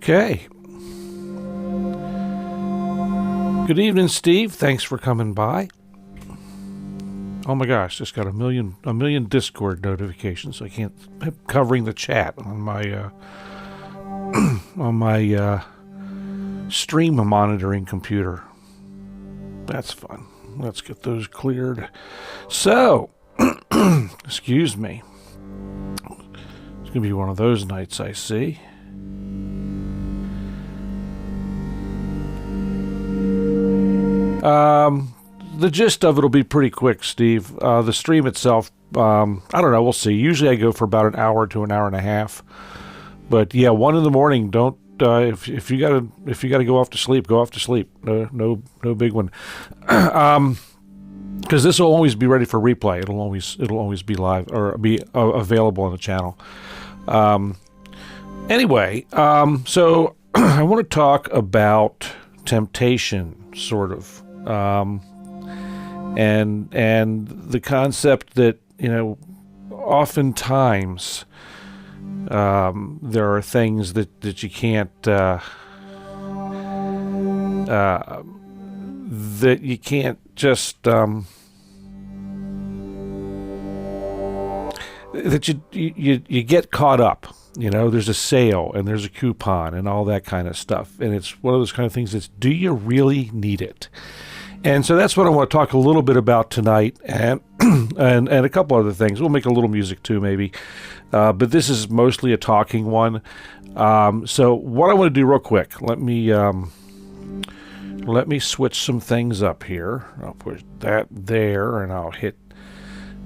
Okay. Good evening, Steve. Thanks for coming by. Oh my gosh, just got a million Discord notifications. I can't. I'm covering the chat on my on my stream monitoring computer. That's fun. Let's get those cleared. So, excuse me. It's gonna be one of those nights, I see. The gist of it will be pretty quick, Steve. The stream itself, I don't know. We'll see. Usually I go for about an hour to an hour and a half. But yeah, 1 in the morning. Don't if you gotta go off to sleep, go off to sleep. No big one. Because this will always be ready for replay. It'll always be live or be available on the channel. Anyway, so I want to talk about temptation, sort of. And the concept that, oftentimes there are things that you can't just that you get caught up. There's a sale and there's a coupon and all that kind of stuff, and it's one of those kind of things that's, do you really need it? And so that's what I want to talk a little bit about tonight, and and a couple other things. We'll make a little music too, maybe, but this is mostly a talking one. So what I want to do real quick, let me switch some things up here. I'll put that there, and I'll hit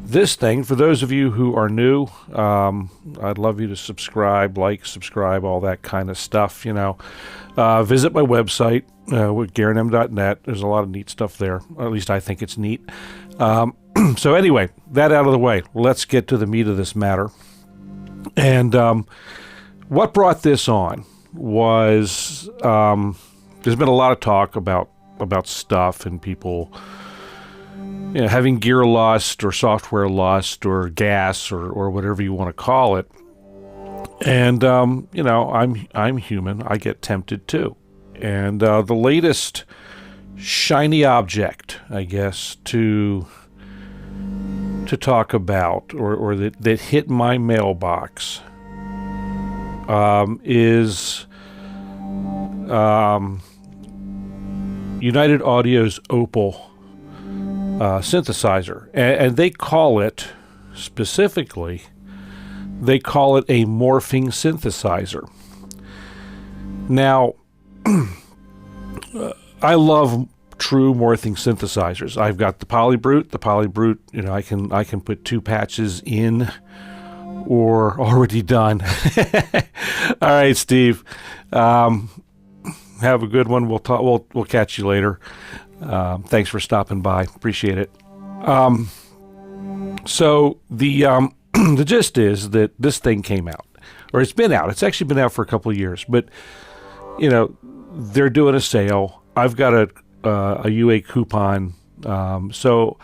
this thing. For those of you who are new, I'd love you to subscribe, subscribe, all that kind of stuff. Visit my website with GerenM.net. There's a lot of neat stuff there. Or at least I think it's neat. So anyway, that out of the way, let's get to the meat of this matter. And what brought this on was there's been a lot of talk about stuff and people having gear lust or software lust or gas or whatever you want to call it. And I'm human. I get tempted too. And the latest shiny object, I guess, to talk about or that hit my mailbox is United Audio's Opal synthesizer, and they call it specifically. They call it a morphing synthesizer. Now, I love true morphing synthesizers. I've got the PolyBrute. The PolyBrute, I can put 2 patches in or already done. All right, Steve. Have a good one. We'll talk. We'll catch you later. Thanks for stopping by. Appreciate it. So the the gist is that this thing came out, or it's been out. It's actually been out for a couple of years, but they're doing a sale. I've got a UA coupon. So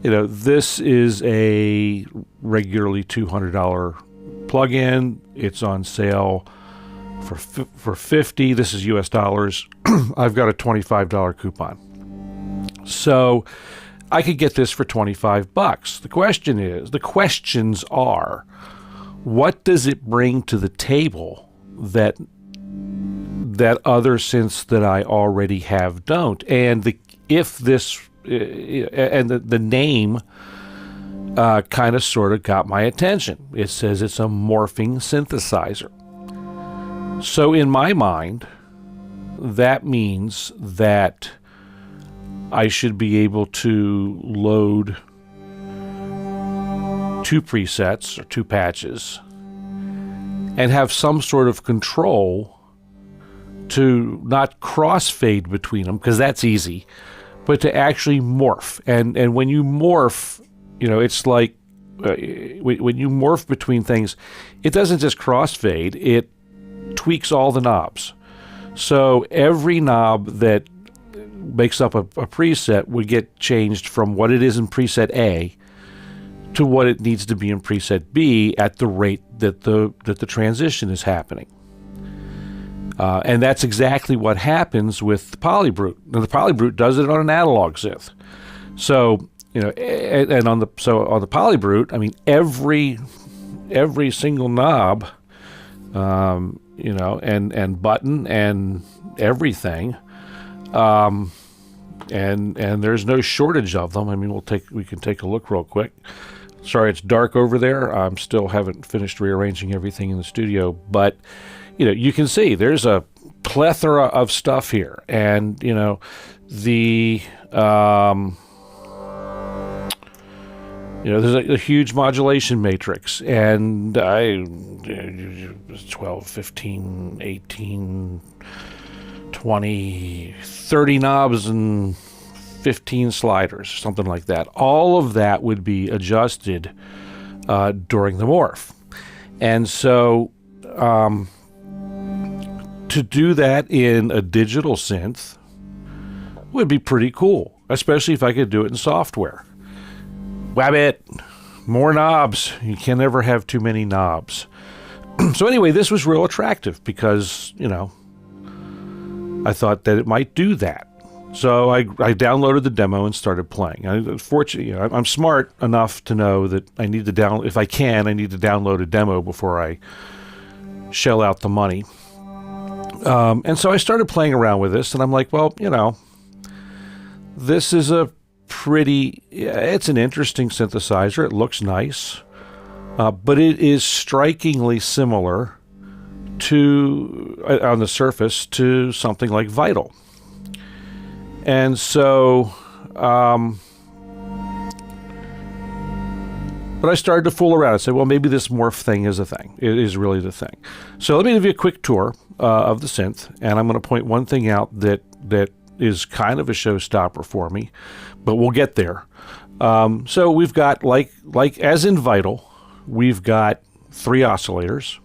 this is a regularly $200 plug-in. It's on sale for $50. This is US dollars. I've got a $25 coupon. So I could get this for $25. The questions are, what does it bring to the table that other synths that I already have don't? And the name kind of sort of got my attention. It says it's a morphing synthesizer. So in my mind, that means that I should be able to load 2 presets or 2 patches and have some sort of control to not crossfade between them, because that's easy, but to actually morph. And when you morph, it's like when you morph between things, it doesn't just crossfade, it tweaks all the knobs. So every knob that makes up a preset would get changed from what it is in preset A to what it needs to be in preset B at the rate that the transition is happening. And that's exactly what happens with the PolyBrute. Now, the PolyBrute does it on an analog synth. So, and on the PolyBrute, I mean, every single knob, and button and everything, and there's no shortage of them. I mean, we can take a look real quick. Sorry, it's dark over there. Still haven't finished rearranging everything in the studio, but you can see there's a plethora of stuff here, and there's a huge modulation matrix, and 12, 15, 18, 20, 30 knobs and 15 sliders, something like that. All of that would be adjusted during the morph. And so to do that in a digital synth would be pretty cool, especially if I could do it in software. Wabbit, more knobs. You can never have too many knobs. So anyway, this was real attractive because, I thought that it might do that. So I downloaded the demo and started playing. Unfortunately, I'm smart enough to know that I need to if I need to download a demo before I shell out the money. And so I started playing around with this, and I'm like, well, this is it's an interesting synthesizer. It looks nice, but it is strikingly similar on the surface to something like Vital. And so, but I started to fool around and say, well, maybe this morph thing is a thing. It is really the thing. So let me give you a quick tour of the synth, and I'm going to point one thing out that is kind of a showstopper for me, but we'll get there. So we've got, like as in Vital, we've got 3 oscillators,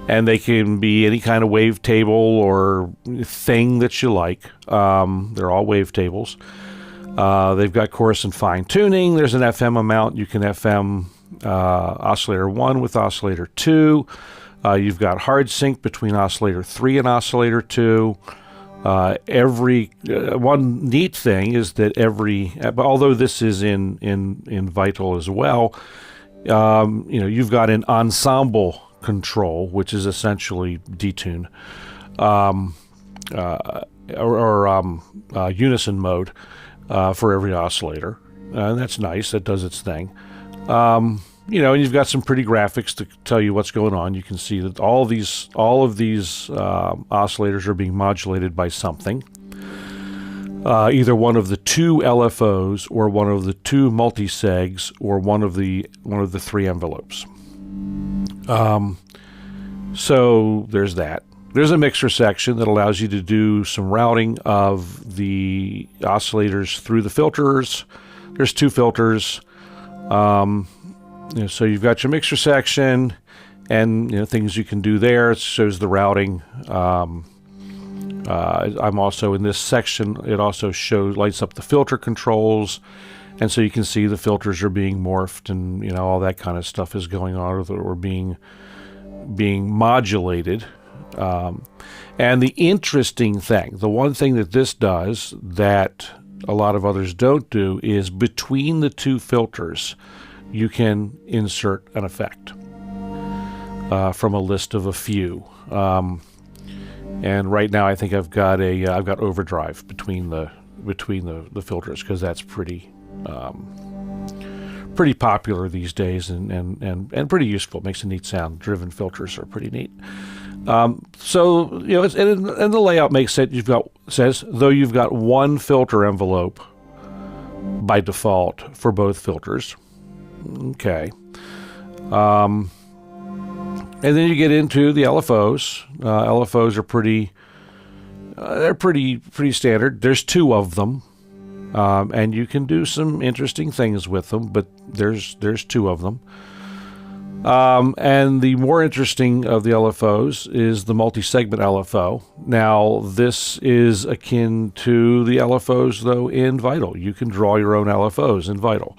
and they can be any kind of wavetable or thing that you like. They're all wavetables. They've got chorus and fine tuning. There's an FM amount. You can FM oscillator 1 with oscillator 2. You've got hard sync between oscillator 3 and oscillator 2. One neat thing is that although this is in Vital as well, you've got an ensemble control, which is essentially detune, or unison mode for every oscillator, and that's nice. That does its thing. And you've got some pretty graphics to tell you what's going on. You can see that all of these oscillators are being modulated by something. Either one of the 2 LFOs, or one of the 2 multisegs, or one of the 3 envelopes. So there's that. There's a mixer section that allows you to do some routing of the oscillators through the filters. There's 2 filters. So you've got your mixer section, and things you can do there. It shows the routing. I'm also in this section. It also lights up the filter controls, and so you can see the filters are being morphed, and all that kind of stuff is going on, or being modulated. And the interesting thing, the one thing that this does that a lot of others don't do, is between the 2 filters, you can insert an effect from a list of a few. And right now, I think I've got overdrive between the filters, because that's pretty popular these days, and pretty useful. It makes a neat sound. Driven filters are pretty neat. So and the layout makes sense. Though you've got 1 filter envelope by default for both filters. Okay. And then you get into the LFOs. LFOs are pretty standard. There's 2 of them, and you can do some interesting things with them. But there's 2 of them. And the more interesting of the LFOs is the multi-segment LFO. Now, this is akin to the LFOs, though, in Vital. You can draw your own LFOs in Vital.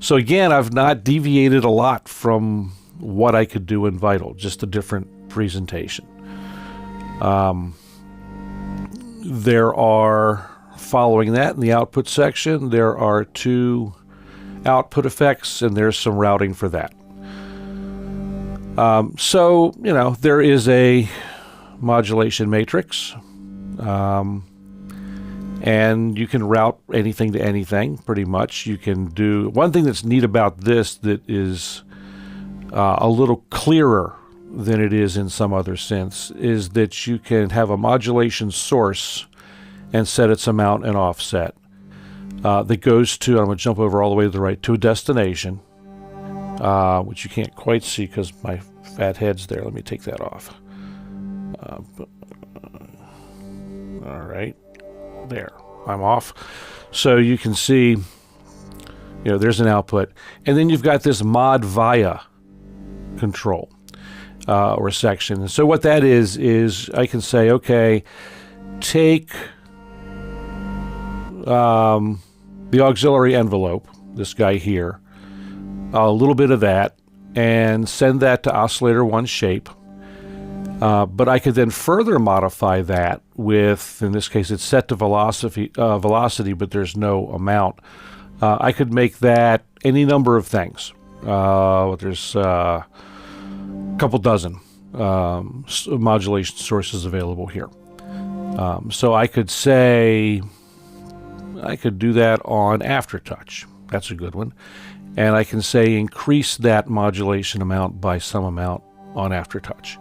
So again, I've not deviated a lot from what I could do in Vital, just a different presentation. There are, following that in the output section, there are 2 output effects, and there's some routing for that. So, you know, there is a modulation matrix, and you can route anything to anything, pretty much. You can do, one thing that's neat about this that is a little clearer than it is in some other synths is that you can have a modulation source and set its amount and offset that goes to, I'm going to jump over all the way to the right, to a destination, which you can't quite see because my fat head's there. Let me take that off. All right, there, I'm off. So you can see, you know, there's an output. And then you've got this mod via control or section. And so what that is I can say, okay, take the auxiliary envelope, this guy here, a little bit of that, and send that to oscillator 1 shape. But I could then further modify that with, in this case, it's set to velocity, but there's no amount. I could make that any number of things. There's a couple dozen modulation sources available here. So I could say, I could do that on Aftertouch. That's a good one. And I can say increase that modulation amount by some amount on Aftertouch.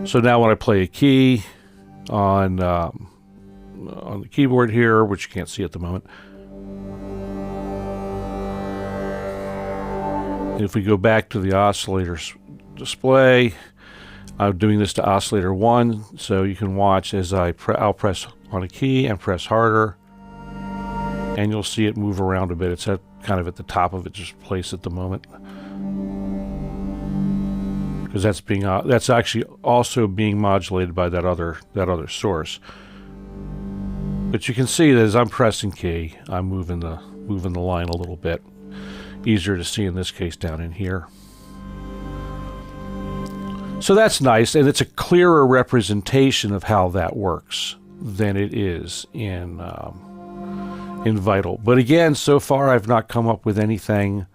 So now when I play a key on the keyboard here, which you can't see at the moment, if we go back to the oscillator's display, I'm doing this to oscillator 1, so you can watch as I'll press on a key and press harder, and you'll see it move around a bit. It's kind of at the top of its place at the moment, because that's actually also being modulated by that other source. But you can see that as I'm pressing key, I'm moving the line a little bit. Easier to see in this case down in here. So that's nice, and it's a clearer representation of how that works than it is in Vital. But again, so far I've not come up with anything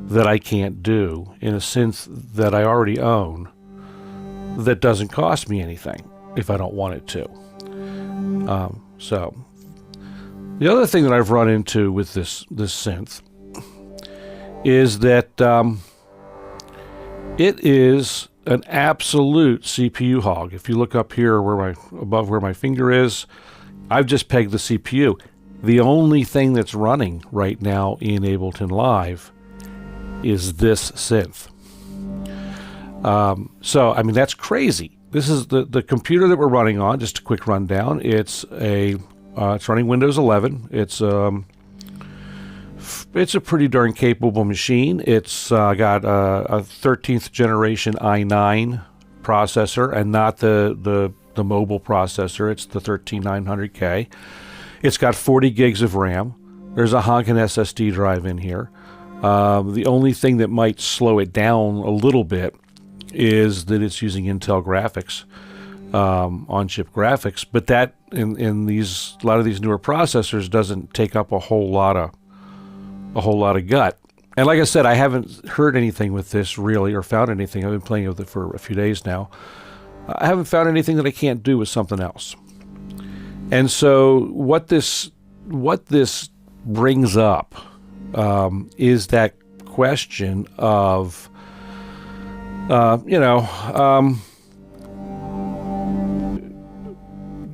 that I can't do in a synth that I already own that doesn't cost me anything if I don't want it to. So the other thing that I've run into with this synth is that it is an absolute CPU hog. If you look up here above where my finger is, I've just pegged the CPU. The only thing that's running right now in Ableton Live is this synth. So, I mean, that's crazy. This is the computer that we're running on. Just a quick rundown. It's running Windows 11. It's a pretty darn capable machine. It's got a 13th generation i9 processor, and not the mobile processor. It's the 13900K. It's got 40 gigs of RAM. There's a honkin' SSD drive in here. The only thing that might slow it down a little bit is that it's using Intel graphics, on-chip graphics. But that in a lot of these newer processors doesn't take up a whole lot of gut. And like I said, I haven't heard anything with this really, or found anything. I've been playing with it for a few days now. I haven't found anything that I can't do with something else. And so what this brings up is that question of,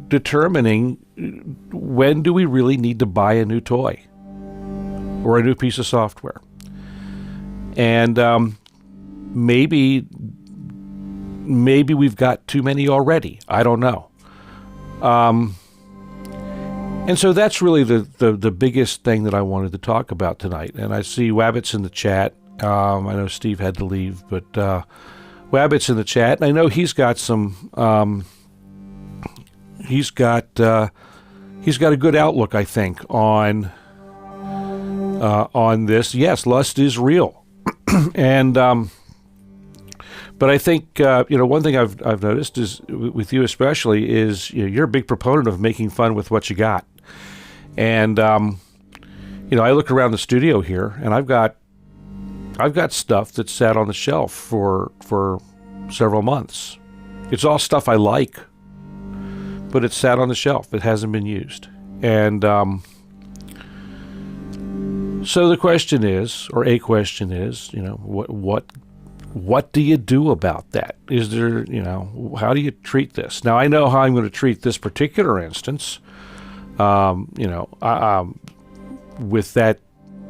determining when do we really need to buy a new toy or a new piece of software. And maybe we've got too many already. I don't know. And so that's really the biggest thing that I wanted to talk about tonight. And I see Wabbit's in the chat. I know Steve had to leave, but Wabbit's in the chat. And I know he's got some. He's got a good outlook, I think, on this. Yes, lust is real, and But I think one thing I've noticed is with you especially is you're a big proponent of making fun with what you got, and I look around the studio here and I've got stuff that sat on the shelf for several months. It's all stuff I like, but it's sat on the shelf. It hasn't been used, and so the question is, or a question is, what do you do about that? Is there, how do you treat this? Now I know how I'm going to treat this particular instance. With that,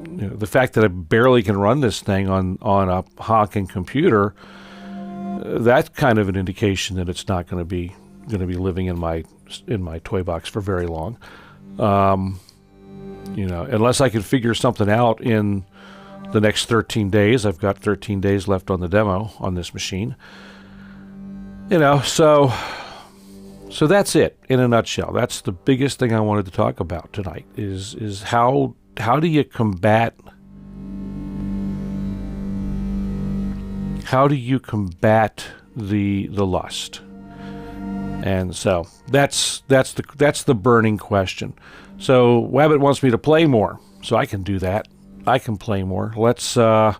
the fact that I barely can run this thing on a honking computer, that's kind of an indication that it's not going to be living in my toy box for very long. Unless I can figure something out in the next 13 days. I've got 13 days left on the demo on this machine. So that's it in a nutshell. That's the biggest thing I wanted to talk about tonight is how do you combat the lust? And so that's the burning question. So Wabbit wants me to play more, so I can do that. I can play more. Let's fire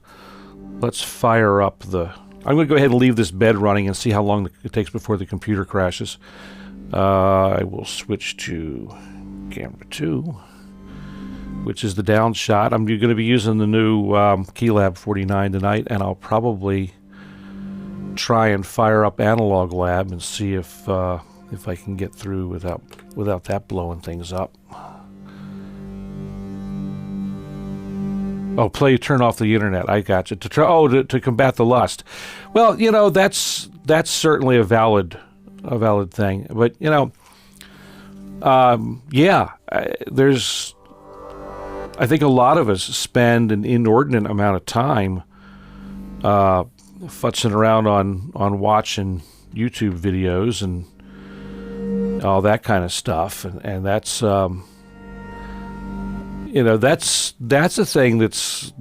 up the. I'm going to go ahead and leave this bed running and see how long it takes before the computer crashes. I will switch to camera 2, which is the down shot. I'm going to be using the new KeyLab 49 tonight, and I'll probably try and fire up Analog Lab and see if I can get through without that blowing things up. Oh, turn off the internet. I got you. To combat the lust. Well, that's certainly a valid thing. But there's. I think a lot of us spend an inordinate amount of time futzing around on watching YouTube videos and all that kind of stuff, and that's that's a thing that's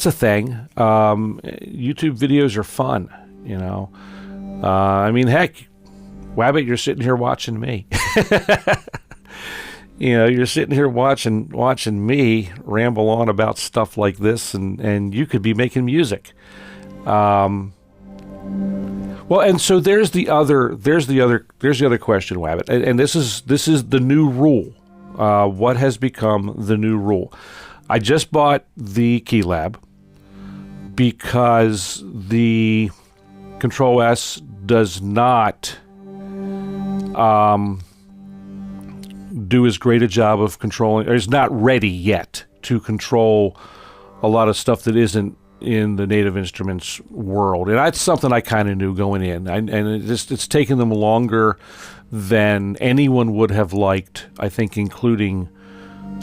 a thing. YouTube videos are fun, I mean, heck, Wabbit, you're sitting here watching me. You're sitting here watching me ramble on about stuff like this, and you could be making music. Well, and so there's the other question, Wabbit, and this is the new rule. What has become the new rule? I just bought the KeyLab because the Control-S does not do as great a job of controlling, or is not ready yet to control a lot of stuff that isn't in the Native Instruments world. And that's something I kind of knew going in. And it's taken them longer than anyone would have liked, I think, including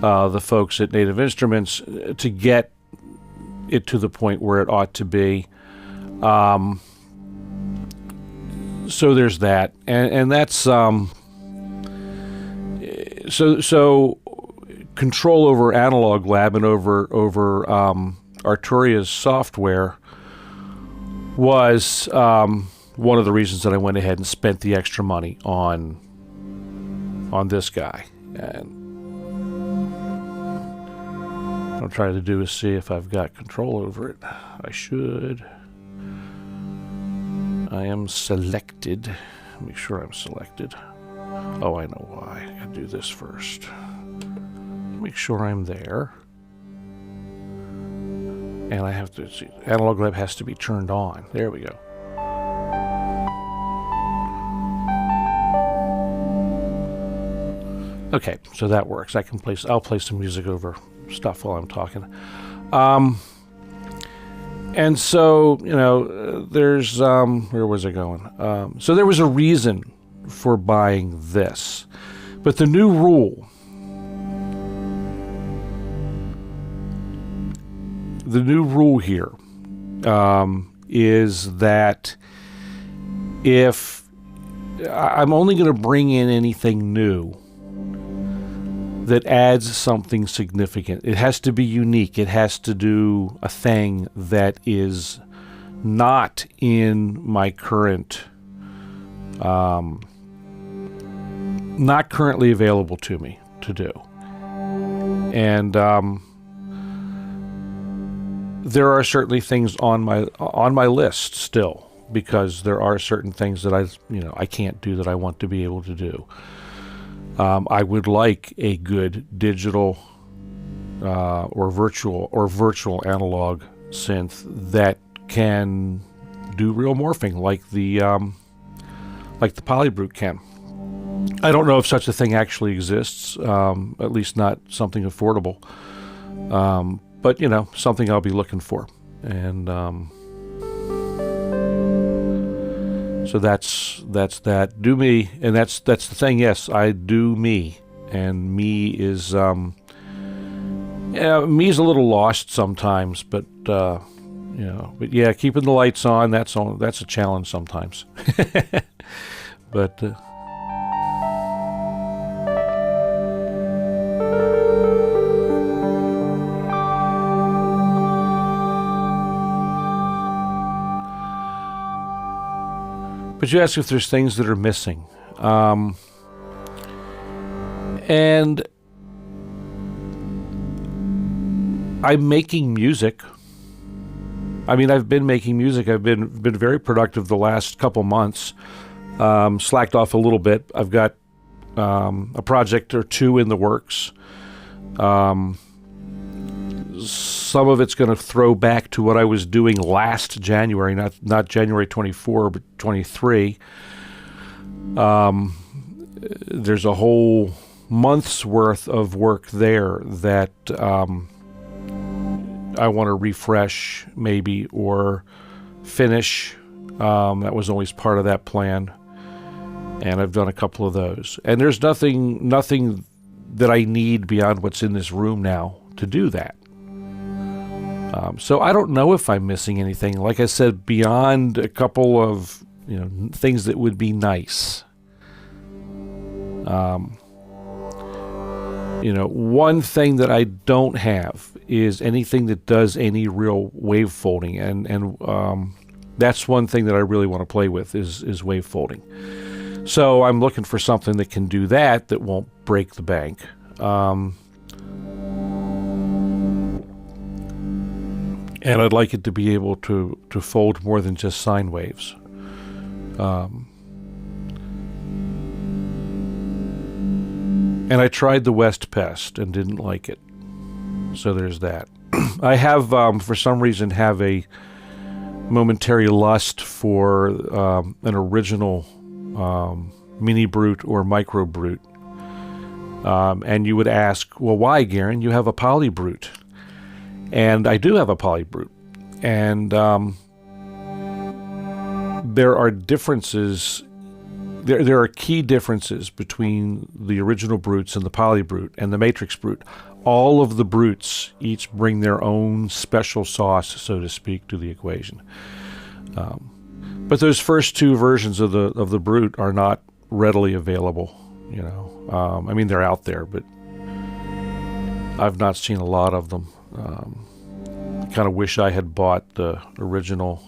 the folks at Native Instruments, to get it to the point where it ought to be. So there's that. And that's... So control over Analog Lab and over Arturia's software was one of the reasons that I went ahead and spent the extra money on this guy. And what I'm trying to do is see if I've got control over it. I should. I am selected. Make sure I'm selected. Oh, I know why. I gotta do this first. Make sure I'm there. And I have to see. Analog Lab has to be turned on. There we go. Okay, so that works. I'll play some music over stuff while I'm talking. And so, there's, where was I going? So there was a reason for buying this. But the new rule, here is that if I'm only going to bring in anything new that adds something significant, it has to be unique. It has to do a thing that is not in my current, not currently available to me to do. And there are certainly things on my list still, because there are certain things that I can't do that I want to be able to do. I would like a good digital or virtual analog synth that can do real morphing like the PolyBrute can. I don't know if such a thing actually exists, at least not something affordable. But something I'll be looking for, and so that's that. Do me, and that's the thing. Yes, I do me, and me is me's a little lost sometimes, but but yeah, keeping the lights on, that's a challenge sometimes. But But you ask if there's things that are missing. And I'm making music. I mean, I've been making music. I've been very productive the last couple months. Slacked off a little bit. I've got a project or two in the works. Some of it's going to throw back to what I was doing last January, not January 24, but 23. There's a whole month's worth of work there that I want to refresh maybe or finish. That was always part of that plan. And I've done a couple of those. And there's nothing that I need beyond what's in this room now to do that. So I don't know if I'm missing anything. Like I said, beyond a couple of things that would be nice. One thing that I don't have is anything that does any real wave folding, and that's one thing that I really want to play with is wave folding. So I'm looking for something that can do that won't break the bank. And I'd like it to be able to fold more than just sine waves. And I tried the West Pest and didn't like it. So there's that. I have, for some reason, have a momentary lust for an original mini brute or micro brute. And you would ask, well, why, Garen? You have a PolyBrute. And I do have a PolyBrute. And there are differences. There are key differences between the original brutes and the PolyBrute and the Matrix Brute. All of the brutes each bring their own special sauce, so to speak, to the equation. But those first two versions of the Brute are not readily available. I mean, they're out there, but I've not seen a lot of them. Kind of wish I had bought the original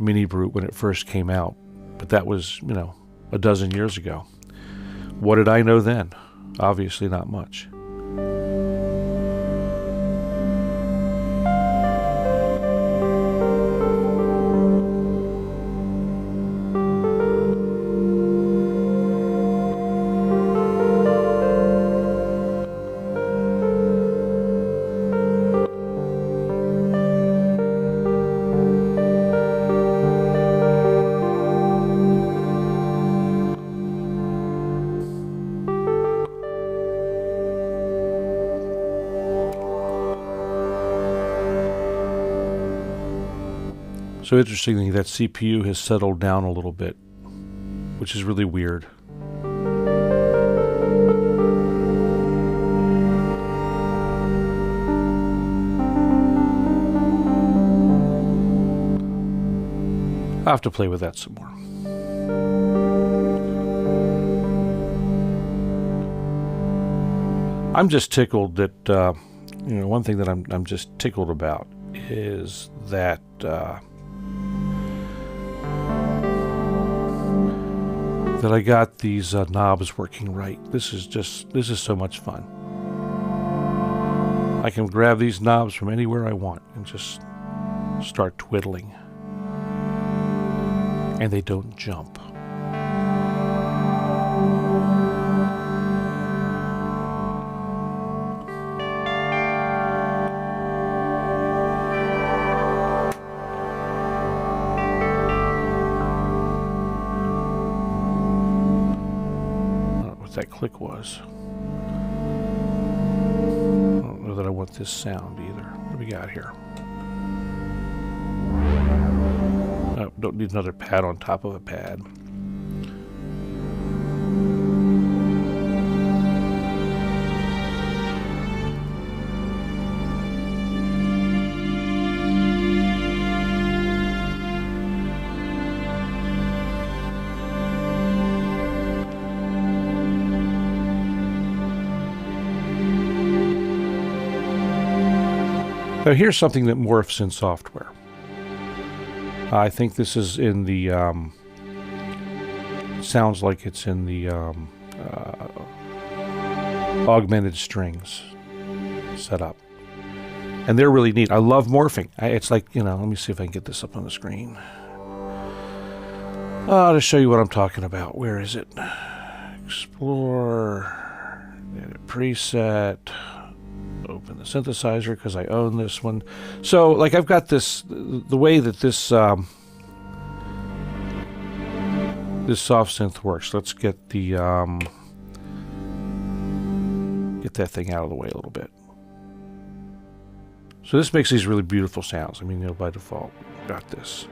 mini brute when it first came out, but that was a dozen years ago. What did I know then? Obviously not much. So interestingly, that CPU has settled down a little bit, which is really weird. I'll have to play with that some more. I'm just tickled that, one thing that I'm just tickled about is that that I got these knobs working right. This is so much fun. I can grab these knobs from anywhere I want and just start twiddling. And they don't jump. That click was. I don't know that I want this sound either. What do we got here? Oh, don't need another pad on top of a pad. Now here's something that morphs in software. I think this is in the, sounds like it's in the Augmented Strings setup. And they're really neat. I love morphing. It's like, you know, let me see if I can get this up on the screen. To show you what I'm talking about. Where is it? Explore, edit preset. Open the synthesizer because I own this one. So, like, I've got this, the way that this this soft synth works. Let's get the get that thing out of the way a little bit. So this makes these really beautiful sounds. I mean, you know, by default, got this.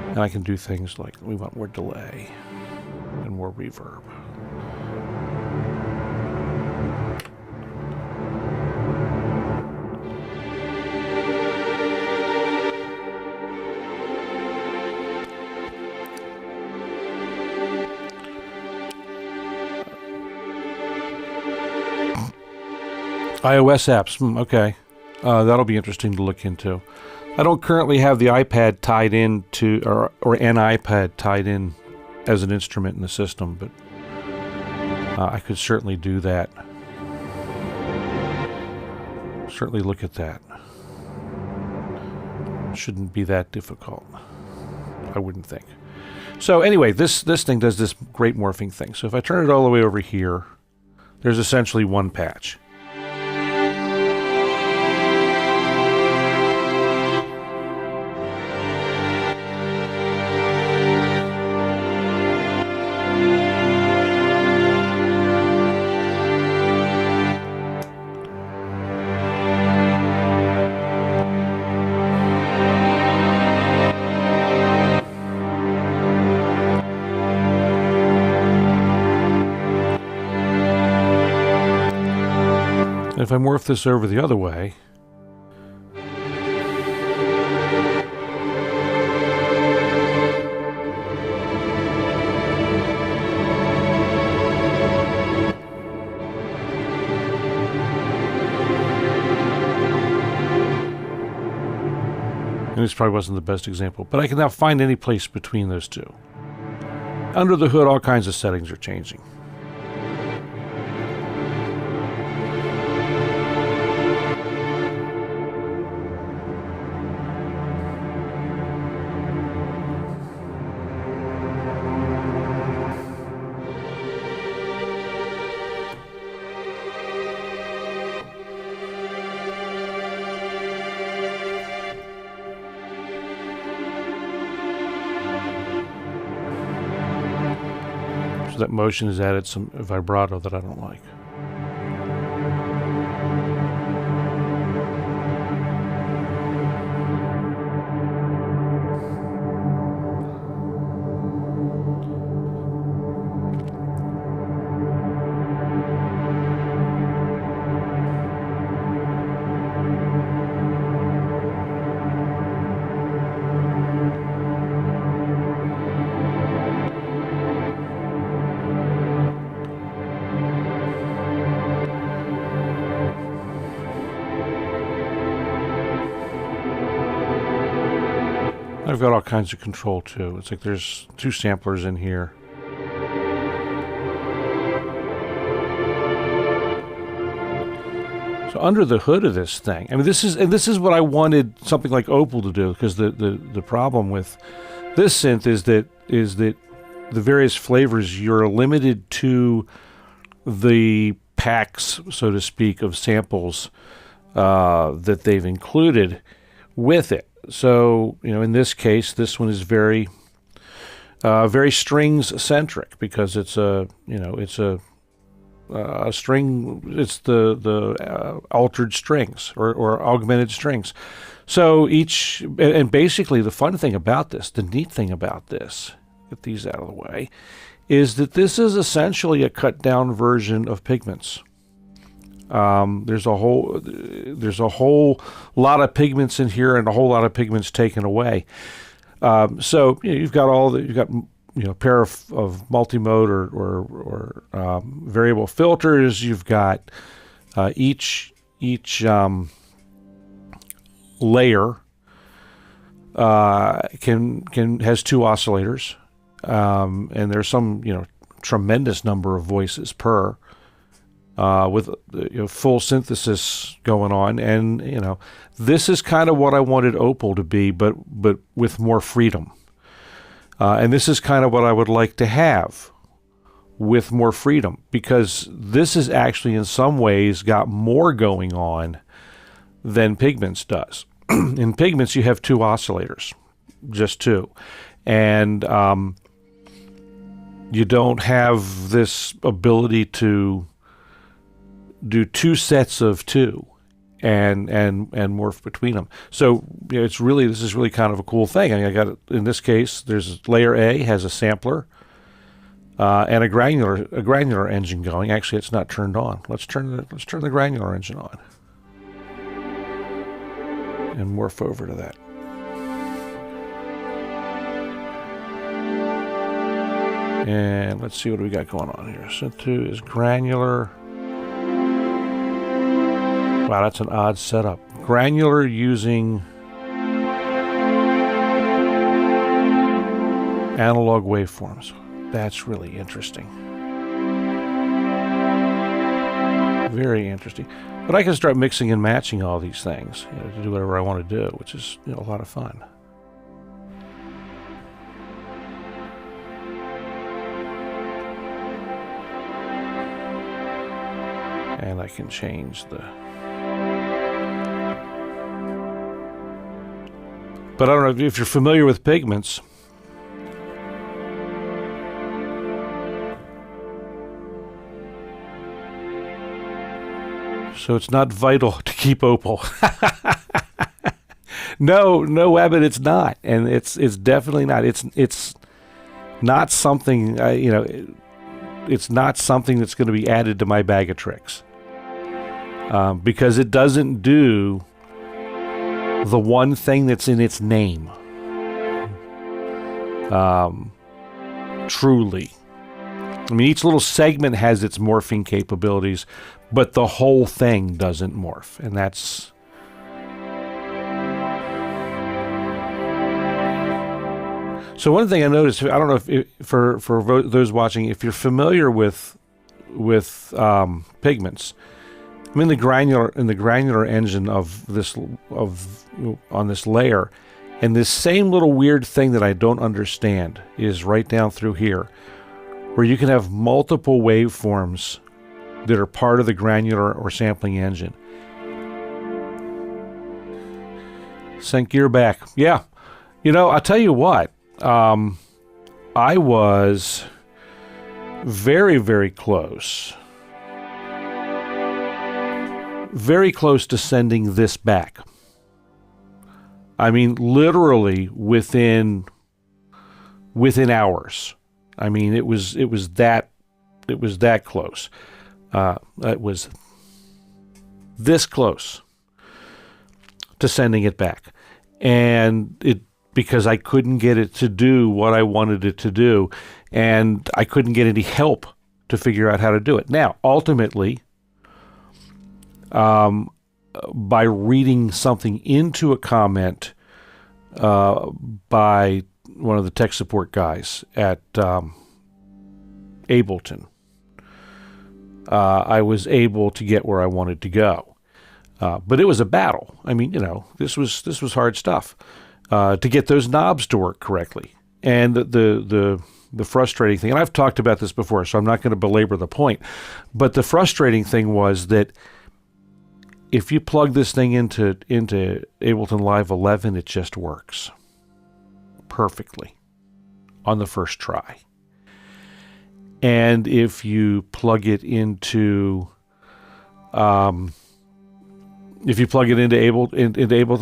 And I can do things like, we want more delay and more reverb. iOS apps, okay. That'll be interesting to look into. I don't currently have the iPad tied in to, or an iPad tied in as an instrument in the system, but I could certainly do that. Certainly look at that. Shouldn't be that difficult, I wouldn't think. So anyway, this thing does this great morphing thing. So if I turn it all the way over here, there's essentially one patch. If I morph this over the other way, and this probably wasn't the best example, but I can now find any place between those two. Under the hood, all kinds of settings are changing. That motion has added some vibrato that I don't like. I've got all kinds of control too. It's like there's 2 samplers in here. So under the hood of this thing, I mean, this is what I wanted something like Opal to do, because the problem with this synth is that the various flavors, you're limited to the packs, so to speak, of samples that they've included with it. So, you know, in this case, this one is very strings centric, because it's a string. It's the altered strings or augmented strings. So each, and basically the fun thing about this, the neat thing about this, get these out of the way, is that this is essentially a cut down version of Pigments. There's a whole lot of pigments in here, and a whole lot of pigments taken away. So you know, you've got a pair of multi-mode or variable filters. You've got each layer has 2 oscillators, and there's some tremendous number of voices per. With full synthesis going on, and this is kind of what I wanted Opal to be, but with more freedom. And this is kind of what I would like to have, with more freedom, because this is actually in some ways got more going on than Pigments does. In Pigments, you have 2 oscillators, just 2, and you don't have this ability to do 2 sets of 2 and morph between them. So this is really kind of a cool thing. I mean, I got, in this case, there's layer A has a sampler and a granular engine going. Actually, it's not turned on. Let's turn the granular engine on and morph over to that. And let's see what we got going on here. Synth 2 is granular. Wow, that's an odd setup. Granular using analog waveforms. That's really interesting. Very interesting. But I can start mixing and matching all these things to do whatever I want to do, which is a lot of fun. And I can change the... But I don't know if you're familiar with Pigments. So it's not vital to keep Opal. No, Abbott, it's not, and it's definitely not. It's not something it's not something that's going to be added to my bag of tricks, because it doesn't do the one thing that's in its name. Truly. I mean, each little segment has its morphing capabilities, but the whole thing doesn't morph. And that's... So one thing I noticed, I don't know if for those watching, if you're familiar with Pigments, I'm in the granular engine on this layer, and this same little weird thing that I don't understand is right down through here, where you can have multiple waveforms that are part of the granular or sampling engine. Sync gear back. Yeah. I'll tell you what. I was very, very close. Very close to sending this back. I mean, literally within hours. I mean, it was that close. It was this close to sending it back, and because I couldn't get it to do what I wanted it to do, and I couldn't get any help to figure out how to do it. Now, ultimately, by reading something into a comment by one of the tech support guys at Ableton. I was able to get where I wanted to go. But it was a battle. I mean, you know, this was hard stuff to get those knobs to work correctly. And the frustrating thing, and I've talked about this before, so I'm not going to belabor the point, but the frustrating thing was that if you plug this thing into Ableton Live 11, it just works perfectly on the first try. And if you plug it into Ableton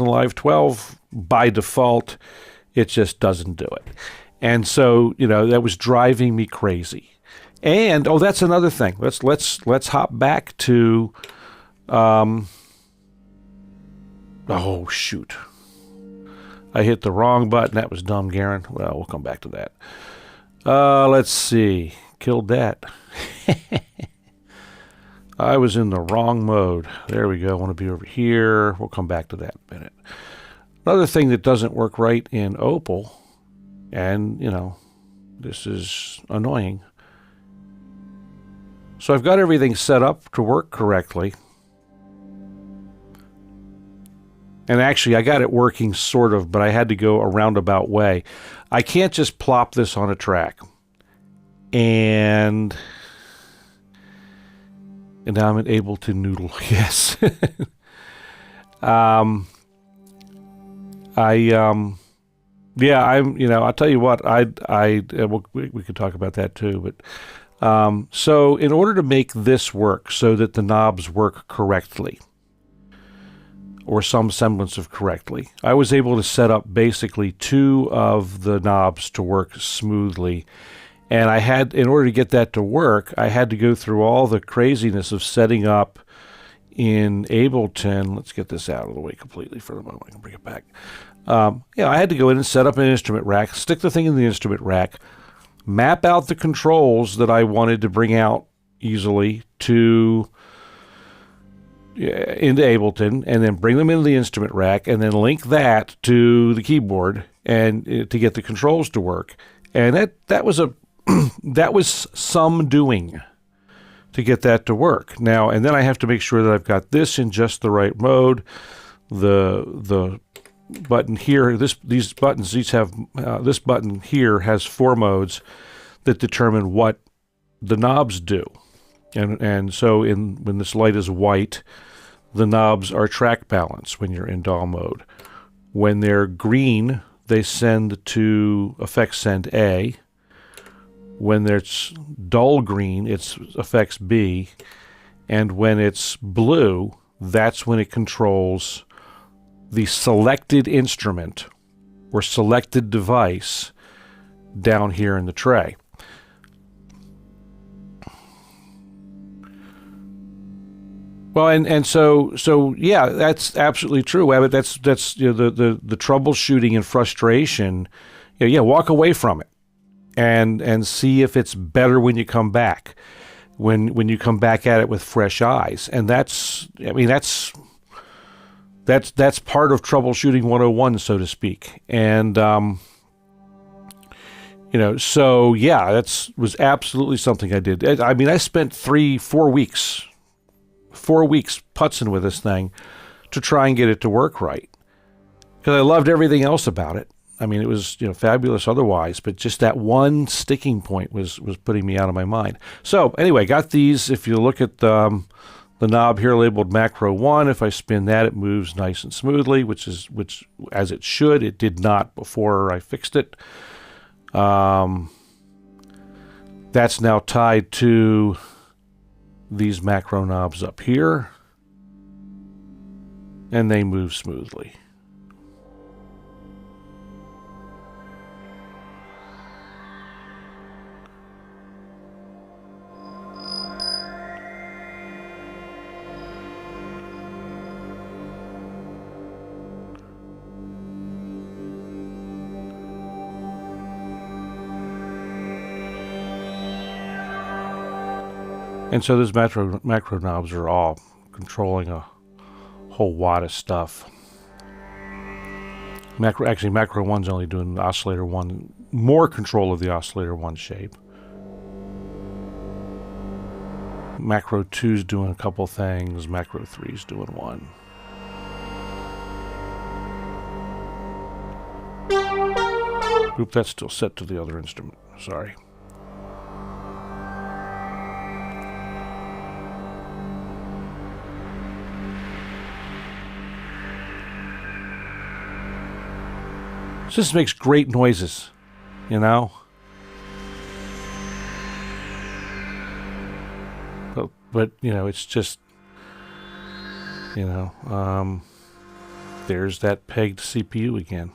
Live 12, by default, it just doesn't do it. And so, you know, that was driving me crazy. And that's another thing. Let's hop back to oh shoot. I hit the wrong button. That was dumb, Garen. Well, we'll come back to that. Let's see. Killed that. I was in the wrong mode. There we go. I want to be over here. We'll come back to that in a minute. Another thing that doesn't work right in Opal, and, you know, this is annoying. So I've got everything set up to work correctly. And actually, I got it working sort of, but I had to go a roundabout way. I can't just plop this on a track. And now I'm able to noodle. Yes. I'll tell you what, we could talk about that too, but, so in order to make this work so that the knobs work correctly, or some semblance of correctly, I was able to set up basically 2 of the knobs to work smoothly. And in order to get that to work, I had to go through all the craziness of setting up in Ableton. Let's get this out of the way completely for a moment. I can bring it back. I had to go in and set up an instrument rack, stick the thing in the instrument rack, map out the controls that I wanted to bring out easily into Ableton, and then bring them into the instrument rack, and then link that to the keyboard and to get the controls to work. And that was that was some doing to get that to work. Now, and then I have to make sure that I've got this in just the right mode. The button here, these buttons each have, this button here has 4 modes that determine what the knobs do. And so when this light is white, the knobs are track balance when you're in DAW mode. When they're green, they send to effects send A. When it's dull green, it's effects B. And when it's blue, that's when it controls the selected instrument or selected device down here in the tray. Well, and so yeah, that's absolutely true, Abbott. That's the troubleshooting and frustration. Walk away from it and see if it's better when you come back, when you come back at it with fresh eyes. And that's part of troubleshooting 101, so to speak. And so yeah, that was absolutely something I did. I mean, I spent 4 weeks putzing with this thing to try and get it to work right, because I loved everything else about it. I mean, it was fabulous otherwise, but just that one sticking point was putting me out of my mind. So anyway, got these. If you look at the knob here labeled Macro 1, if I spin that, it moves nice and smoothly, which as it should. It did not before I fixed it. That's now tied to these macro knobs up here, and they move smoothly. And so those macro knobs are all controlling a whole wad of stuff. Actually, macro 1's only doing the oscillator 1, more control of the oscillator 1 shape. Macro 2's doing a couple things, macro 3's doing one. Oop, that's still set to the other instrument. Sorry. This makes great noises, you know? But you know, it's just, you know, there's that pegged CPU again.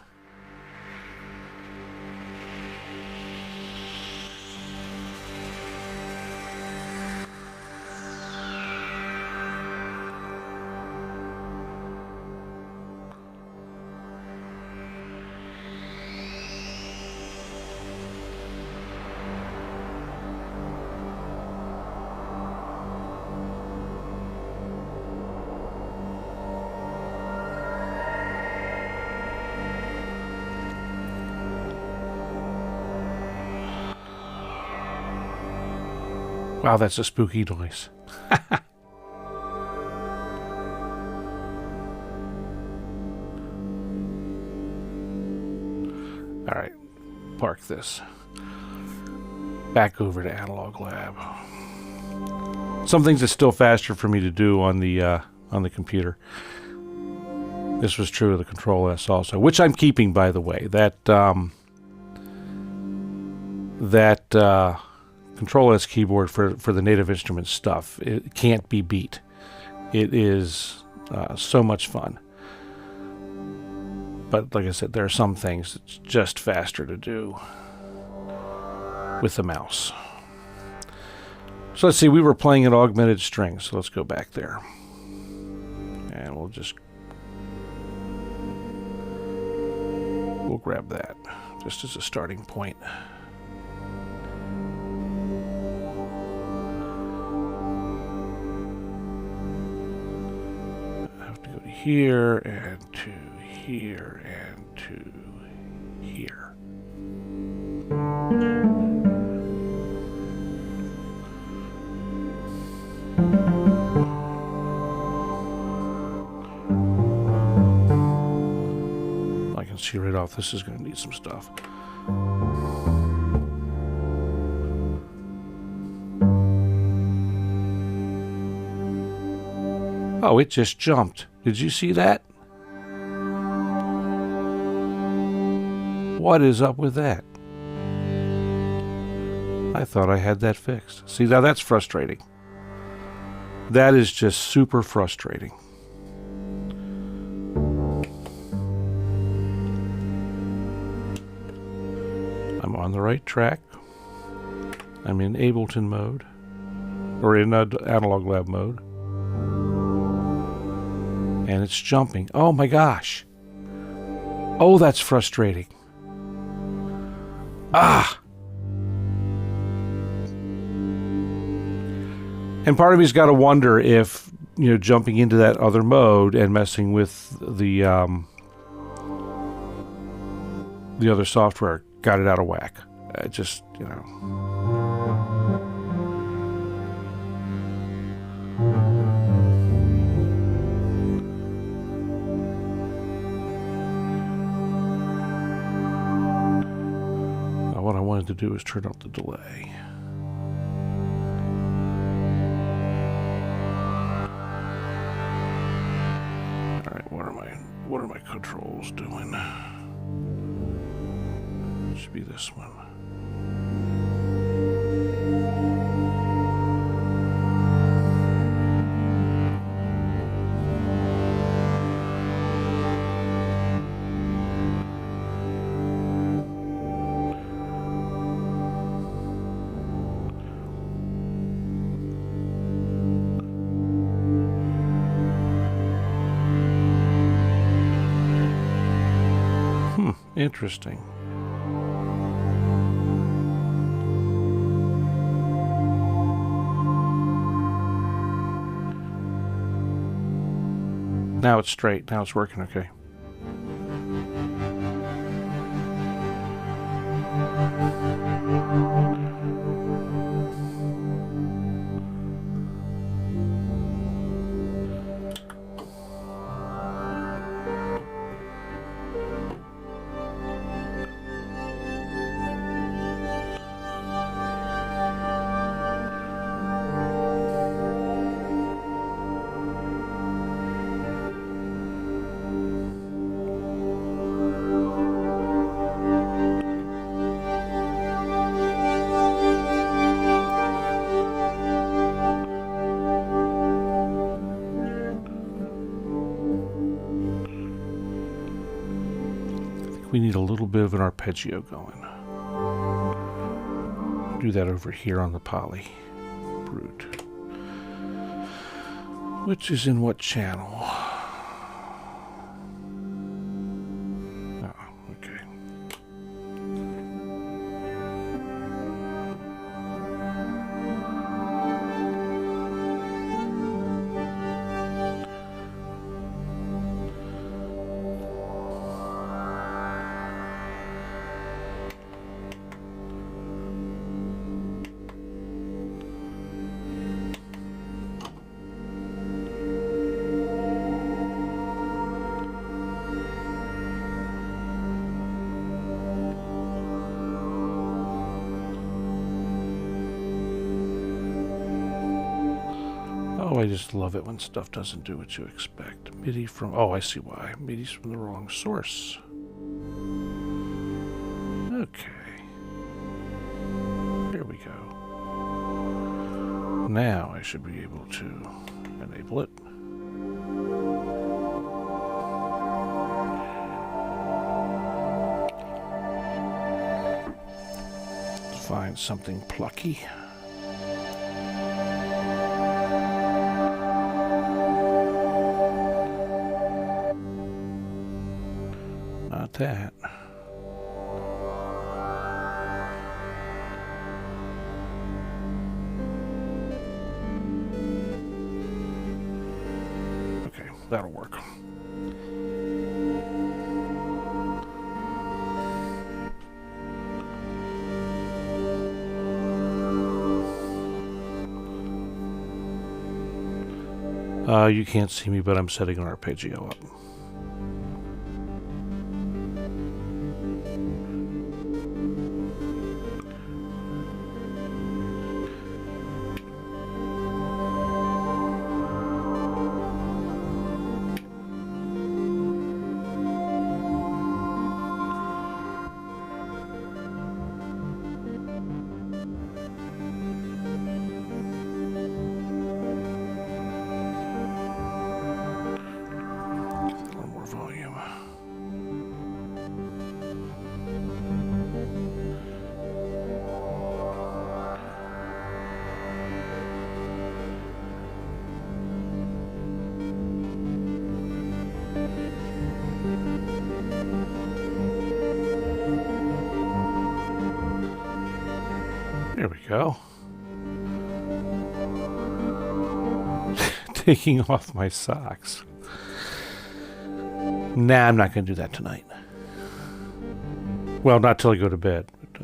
Wow, that's a spooky noise. All right, park this. Back over to Analog Lab. Some things that's still faster for me to do on the computer. This was true of the Control S also, which I'm keeping, by the way. That Control S keyboard for the Native Instruments stuff, it can't be beat. It is so much fun. But like I said, there are some things that's just faster to do with the mouse. So let's see, we were playing at Augmented Strings, so let's go back there. And we'll grab that just as a starting point. Here and to here and to here. I can see right off this is going to need some stuff. Oh, it just jumped. Did you see that? What is up with that? I thought I had that fixed. See, now that's frustrating. That is just super frustrating. I'm on the right track. I'm in Ableton mode, or in Analog Lab mode. And it's jumping. Oh my gosh. Oh, that's frustrating. Ah. And part of me's got to wonder if, you know, jumping into that other mode and messing with the other software got it out of whack. Just, you know. What I wanted to do is turn up the delay. All right, what are my controls doing? It should be this one. Interesting. Now it's straight. Now it's working okay. we need a little bit of an arpeggio going. Do that over here on the PolyBrute. Which is in what channel? Oh, okay. Oh, I just love it when stuff doesn't do what you expect. MIDI from... Oh, I see why. MIDI's from the wrong source. Okay. Here we go. Now I should be able to enable it. Let's find something plucky. That. Okay, that'll work. You can't see me, but I'm setting an arpeggio up. There we go. Taking off my socks. Nah, I'm not going to do that tonight. Well, not till I go to bed. But,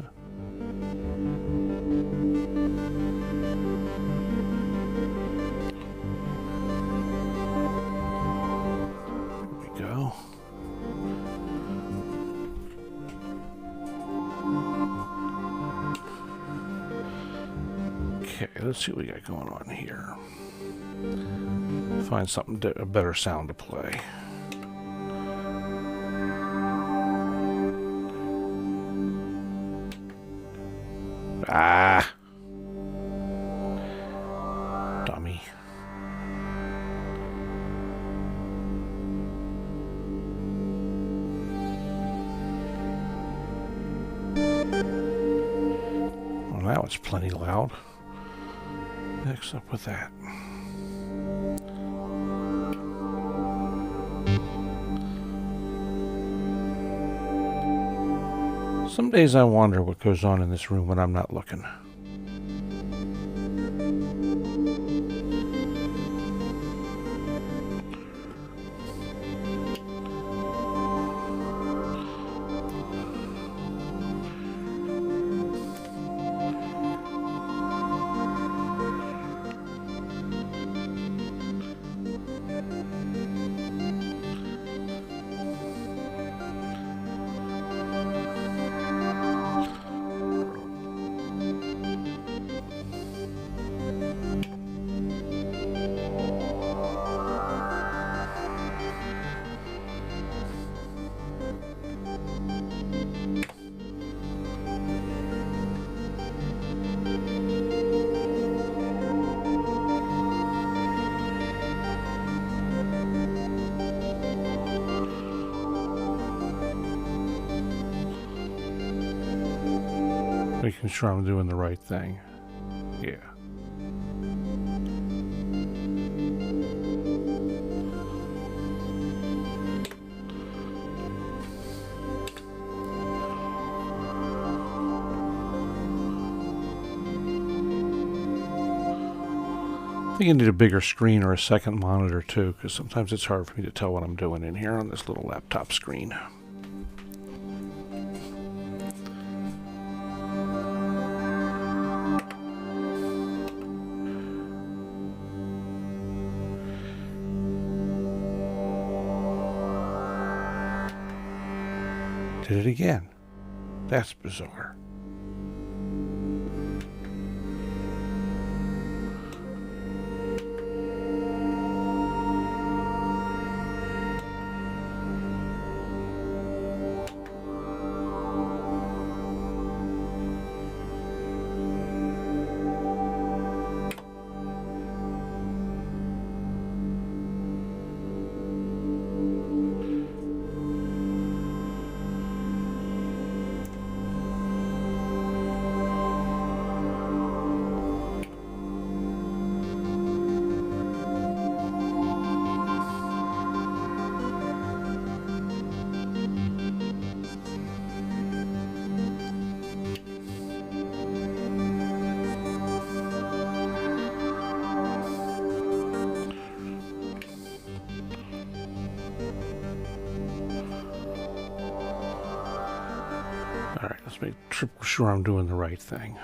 there we go. Okay, let's see what we got going on here. Find something, a better sound to play. Ah! Dummy. Well, now it's plenty loud. Next up with that. Some days I wonder what goes on in this room when I'm not looking. making sure I'm doing the right thing. Yeah. I think I need a bigger screen or a second monitor too, because sometimes it's hard for me to tell what I'm doing in here on this little laptop screen. Did it again. That's bizarre. Alright, let's make triple sure I'm doing the right thing.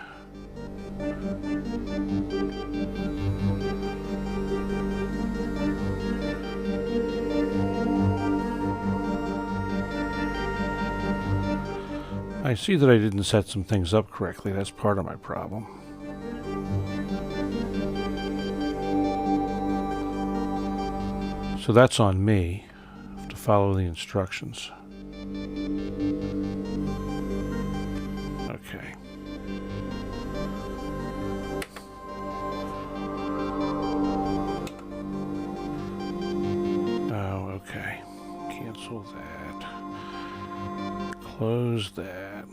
I see that I didn't set some things up correctly. That's part of my problem. So that's on me. I have to follow the instructions. Okay. Oh, okay. Cancel that. Close that.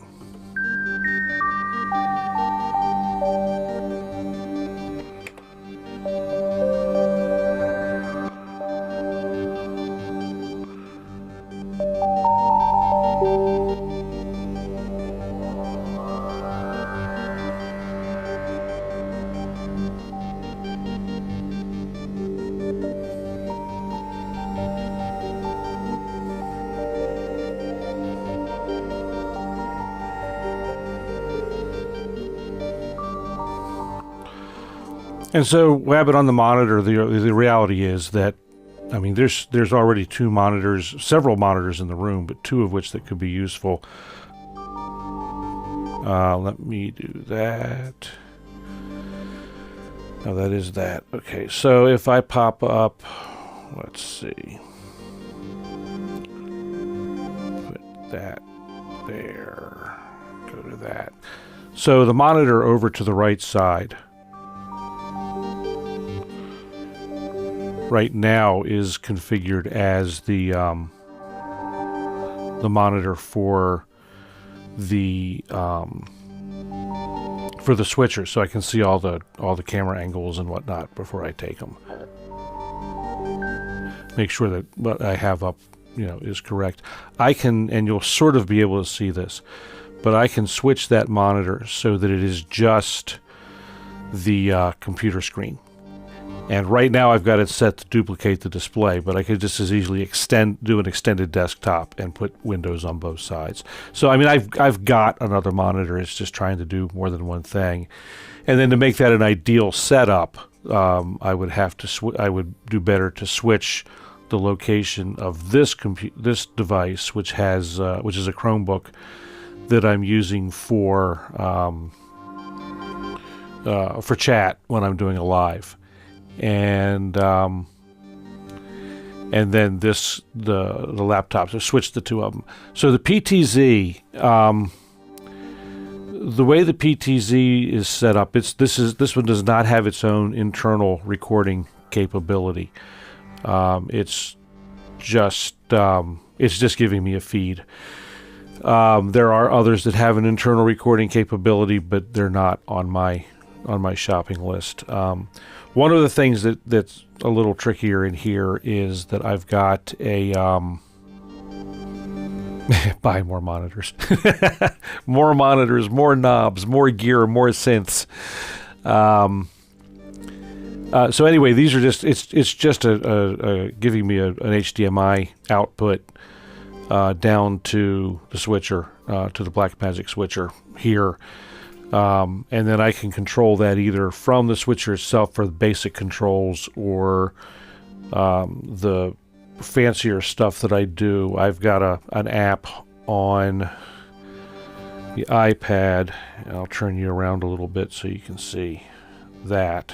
And so, we have it on the monitor. The reality is that, I mean, there's already two monitors, several monitors in the room, but two of which that could be useful. Let me do that. Oh, that is that. Okay, so if I pop up, let's see. Put that there. Go to that. So the monitor over to the right side right now is configured as the monitor for the switcher, so I can see all the camera angles and whatnot before I take them. Make sure that what I have up, is correct. I can, and you'll sort of be able to see this, but I can switch that monitor so that it is just the computer screen. And right now I've got it set to duplicate the display, but I could just as easily do an extended desktop and put windows on both sides. So I mean, I've got another monitor. It's just trying to do more than one thing. And then to make that an ideal setup, I would have to I would do better to switch the location of this device, which is a Chromebook that I'm using for chat when I'm doing a live. And then the laptop. So switch the two of them. So the PTZ, the way the PTZ is set up, this one does not have its own internal recording capability. It's just giving me a feed. There are others that have an internal recording capability, but they're not on my shopping list. One of the things that's a little trickier in here is that I've got a buy more monitors, more monitors, more knobs, more gear, more synths. So anyway, these are just it's just a giving me an HDMI output down to the switcher, to the Blackmagic switcher here. And then I can control that either from the switcher itself for the basic controls, or the fancier stuff that I do. I've got an app on the iPad. I'll turn you around a little bit so you can see that.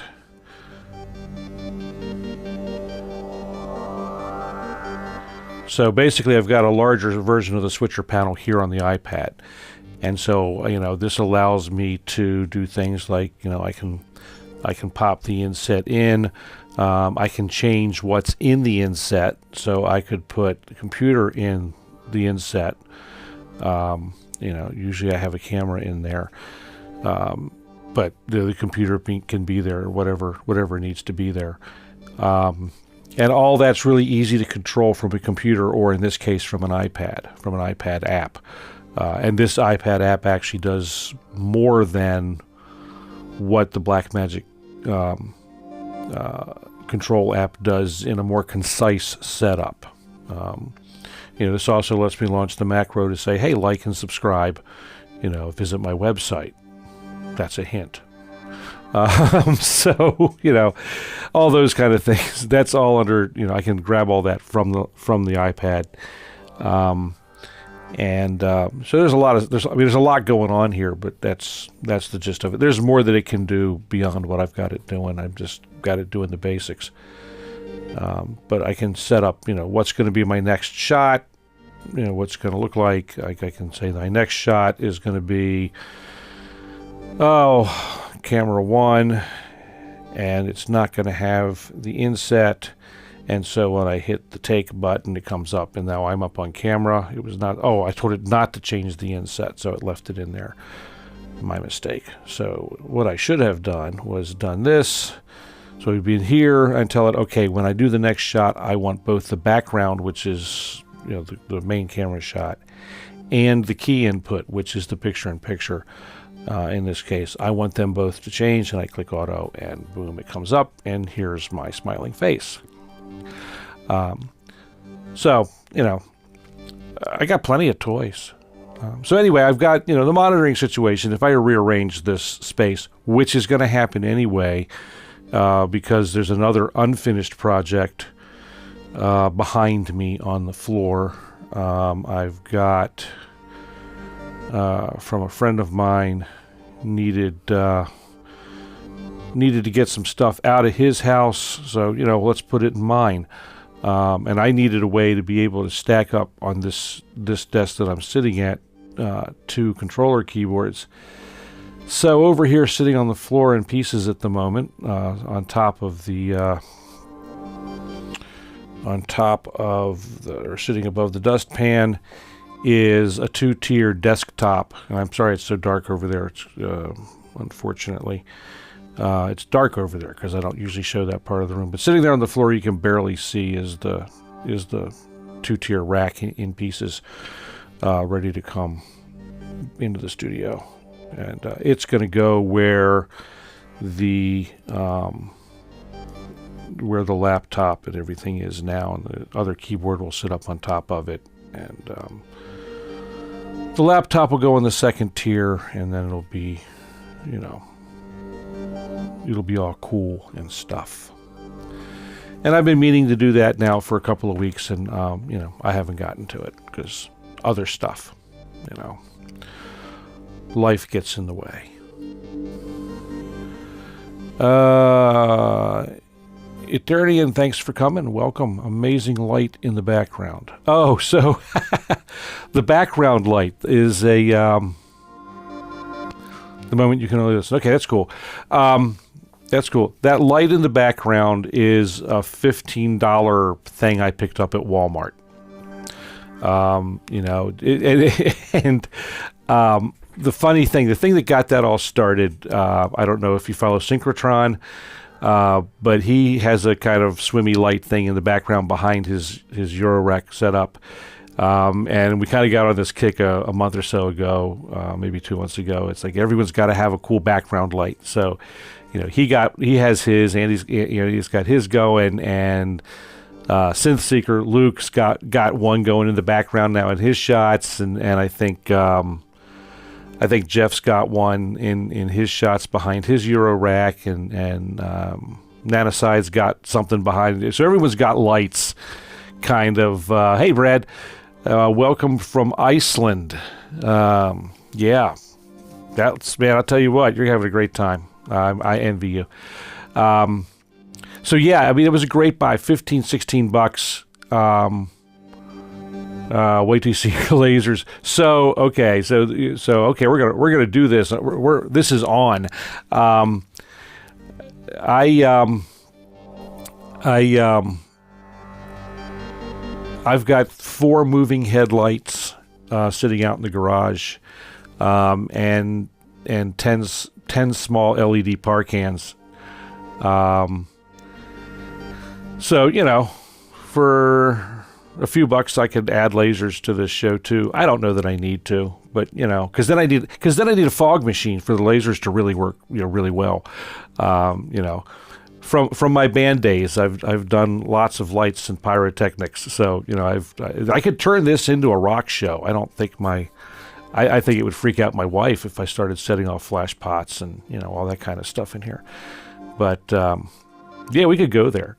So basically I've got a larger version of the switcher panel here on the iPad. And so, this allows me to do things like, I can pop the inset in. I can change what's in the inset. So I could put the computer in the inset. Usually I have a camera in there. But the computer can be there, or whatever needs to be there. And all that's really easy to control from a computer, or in this case from an iPad app. And this iPad app actually does more than what the Blackmagic control app does in a more concise setup. This also lets me launch the macro to say, hey, like and subscribe, visit my website. That's a hint. So, all those kind of things, that's all under, I can grab all that from the iPad. So there's a lot going on here, but that's the gist of it. There's more that it can do beyond what I've got it doing. I've just got it doing the basics. But I can set up, what's going to be my next shot, what's going to look like. I can say my next shot is going to be, camera 1, and it's not going to have the inset. And so when I hit the take button, it comes up, and now I'm up on camera. It was not, I told it not to change the inset, so it left it in there. My mistake. So what I should have done was done this. So we'd be in here and tell it, okay, when I do the next shot, I want both the background, which is, the main camera shot, and the key input, which is the picture-in-picture. In this case, I want them both to change, and I click auto, and boom, it comes up, and here's my smiling face. So, I got plenty of toys. So anyway, I've got, the monitoring situation. If I rearrange this space, which is going to happen anyway, because there's another unfinished project behind me on the floor. I've got, from a friend of mine, needed to get some stuff out of his house, so let's put it in mine. And I needed a way to be able to stack up on this desk that I'm sitting at 2 controller keyboards. So over here, sitting on the floor in pieces at the moment, on top of or sitting above the dustpan, is a 2-tier desktop. And I'm sorry it's so dark over there. It's unfortunately it's dark over there because I don't usually show that part of the room. But sitting there on the floor, you can barely see is the 2-tier rack in pieces, ready to come into the studio. And it's going to go where the laptop and everything is now, and the other keyboard will sit up on top of it. And the laptop will go in the 2nd tier, and then it'll be, it'll be all cool and stuff. And I've been meaning to do that now for a couple of weeks, and I haven't gotten to it because other stuff, life gets in the way. Eternian, thanks for coming. Welcome. Amazing light in the background. Oh, so the background light is a the moment you can only listen. Okay, that's cool. That's cool. That light in the background is a $15 thing I picked up at Walmart. You know, and the funny thing, the thing that got that all started, I don't know if you follow Synchrotron, but he has a kind of swimmy light thing in the background behind his Eurorack setup. And we kind of got on this kick a month or so ago, maybe 2 months ago. It's like everyone's got to have a cool background light. So, you know, he has his, and he's got his going, and Synth Seeker Luke's got one going in the background now in his shots, and I think Jeff's got one in his shots behind his Eurorack, and Nanoside's got something behind it. So everyone's got lights, kind of. Hey, Brad, welcome from Iceland. Yeah, man, I'll tell you what, you're having a great time. I envy you. So yeah, I mean, it was a great buy, $15-16. Wait till you see your lasers. So okay, okay, we're gonna do this. This is on. I've got 4 moving headlights sitting out in the garage, and 10 small LED par cans. So, you know, for a few bucks, I could add lasers to this show too. I don't know that I need to, but you know, because then I need a fog machine for the lasers to really work, you know, really well. You know, from my band days, I've done lots of lights and pyrotechnics. So you know, I could turn this into a rock show. I don't think I think it would freak out my wife if I started setting off flash pots and, you know, all that kind of stuff in here. But yeah, we could go there.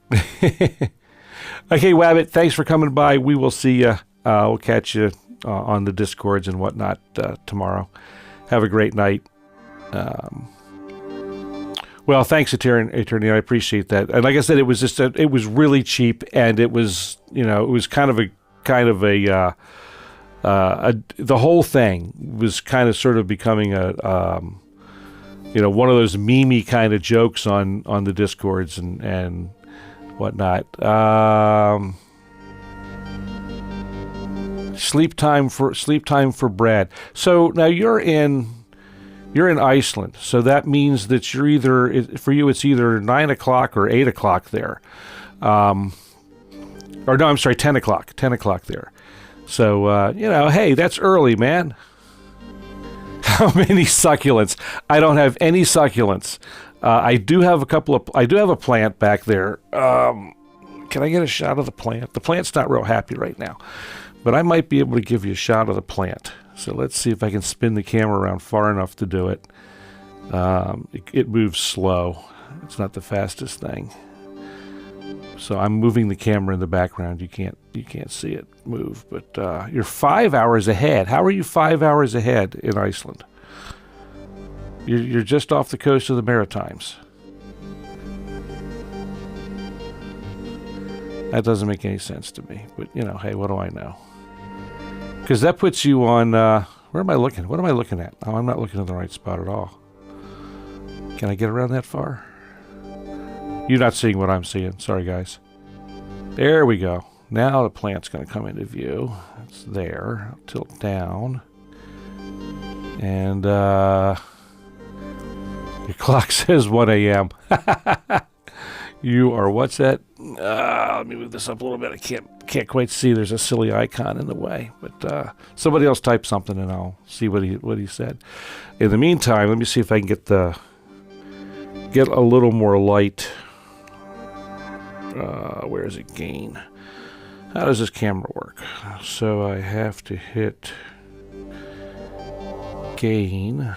Okay, Wabbit, thanks for coming by. We will see you. We'll catch you on the Discords and whatnot tomorrow. Have a great night. Well, thanks, Attorney. I appreciate that. And like I said, it was just it was really cheap, and it was, you know, it was kind of a the whole thing was kind of sort of becoming a you know, one of those meme-y kind of jokes on the Discords and whatnot. Sleep time for Brad. So now you're in Iceland, so that means that you're for you it's either 9 o'clock or 8 o'clock there, or no, I'm sorry, 10 o'clock there. So you know, hey, that's early, man. How many succulents? I don't have any succulents. I do have a plant back there. Can I get a shot of the plant? The plant's not real happy right now, but I might be able to give you a shot of the plant. So let's see if I can spin the camera around far enough to do it. It moves slow. It's not the fastest thing. So I'm moving the camera in the background. You can't see it move, but you're 5 hours ahead. How are you 5 hours ahead in Iceland? You're just off the coast of the Maritimes. That doesn't make any sense to me, but you know, hey, what do I know? Because that puts you on, where am I looking? What am I looking at? Oh, I'm not looking at the right spot at all. Can I get around that far? You're not seeing what I'm seeing. Sorry, guys. There we go. Now the plant's going to come into view. It's there. I'll tilt down. And your clock says 1 a.m. You are, what's that? Let me move this up a little bit. I can't quite see. There's a silly icon in the way. But somebody else type something and I'll see what he said. In the meantime, let me see if I can get a little more light. Where is it? Gain. How does this camera work? So I have to hit gain.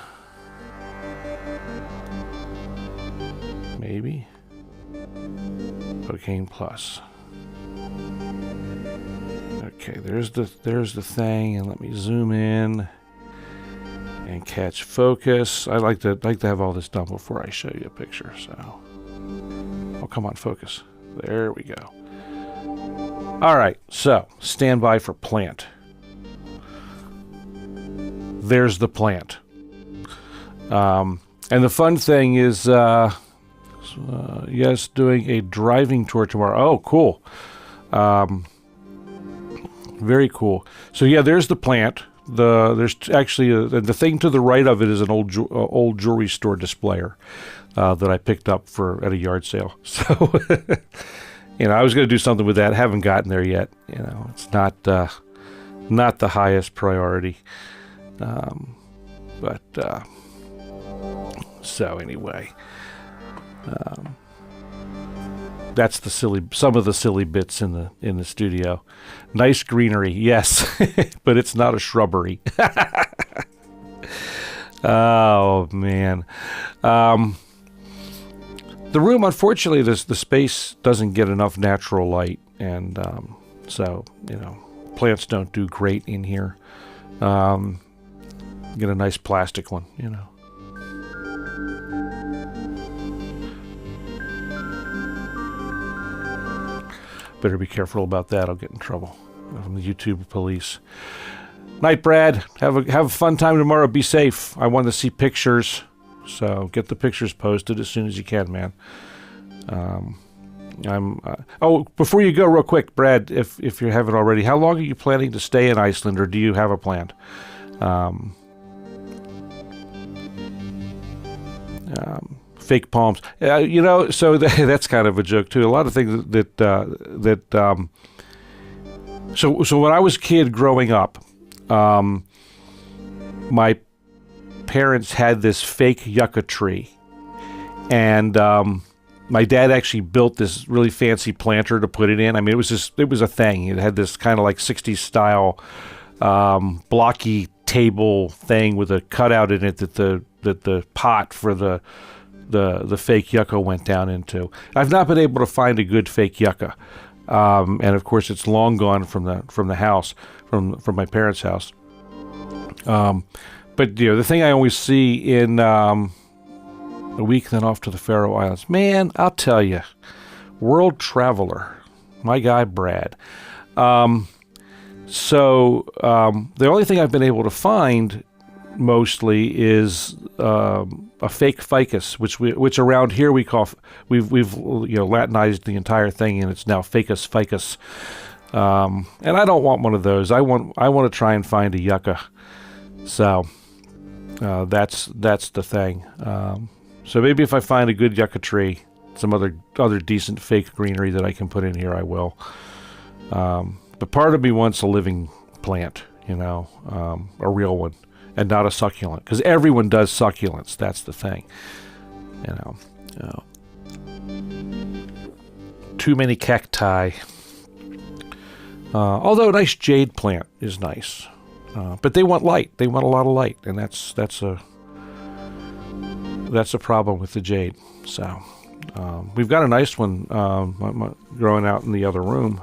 Maybe. Oh, gain plus. Okay, there's the thing, and let me zoom in and catch focus. I like to have all this done before I show you a picture. So, oh, come on, focus. There we go. All right, so stand by for plant. There's the plant. And the fun thing is, yes, doing a driving tour tomorrow. Oh, cool. Very cool. So yeah, there's the plant. There's actually the thing to the right of it is an old jewelry store displayer that I picked up at a yard sale. So I was going to do something with that. Haven't gotten there yet. It's not the highest priority. So anyway, that's some of the silly bits in the studio. Nice greenery, yes, but it's not a shrubbery. Oh man, the room, unfortunately, the space doesn't get enough natural light, and so plants don't do great in here. Get a nice plastic one, Better be careful about that. I'll get in trouble from the YouTube police. Night, Brad. Have a fun time tomorrow. Be safe. I want to see pictures, so get the pictures posted as soon as you can, man. Before you go, real quick, Brad, if you haven't already, how long are you planning to stay in Iceland, or do you have a plan? Fake palms, so that's kind of a joke too. A lot of things so when I was a kid growing up, my parents had this fake yucca tree, and my dad actually built this really fancy planter to put it in. I mean, it was a thing. It had this kind of like 60s style blocky table thing with a cutout in it that the pot for the fake yucca went down into. I've not been able to find a good fake yucca, and of course it's long gone from the house, from my parents' house. But the thing I always see in a week then off to the Faroe Islands, man, I'll tell you, world traveler, my guy Brad. So the only thing I've been able to find mostly is a fake ficus, which around here we call, we've Latinized the entire thing, and it's now ficus. And I don't want one of those. I want to try and find a yucca. So that's the thing. So maybe if I find a good yucca tree, some other decent fake greenery that I can put in here, I will. But part of me wants a living plant, a real one, and not a succulent, because everyone does succulents. That's the thing, Too many cacti. Although a nice jade plant is nice, but they want light. They want a lot of light, and that's a problem with the jade. So we've got a nice one growing out in the other room.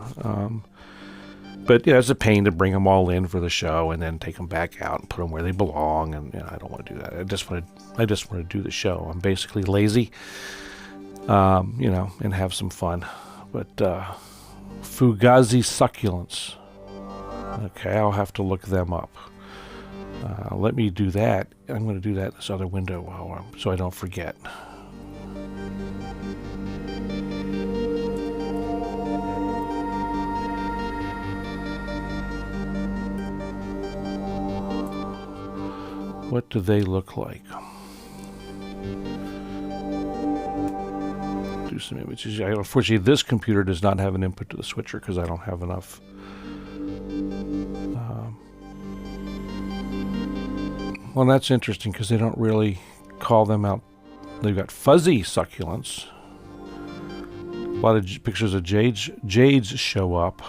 But it's a pain to bring them all in for the show and then take them back out and put them where they belong. And I don't want to do that. I just want to do the show. I'm basically lazy, and have some fun. But Fugazi succulents. Okay, I'll have to look them up. Let me do that. I'm going to do that in this other window so I don't forget. What do they look like? Do some images. Unfortunately, this computer does not have an input to the switcher because I don't have enough. Well, that's interesting because they don't really call them out. They've got fuzzy succulents. A lot of pictures of jades show up.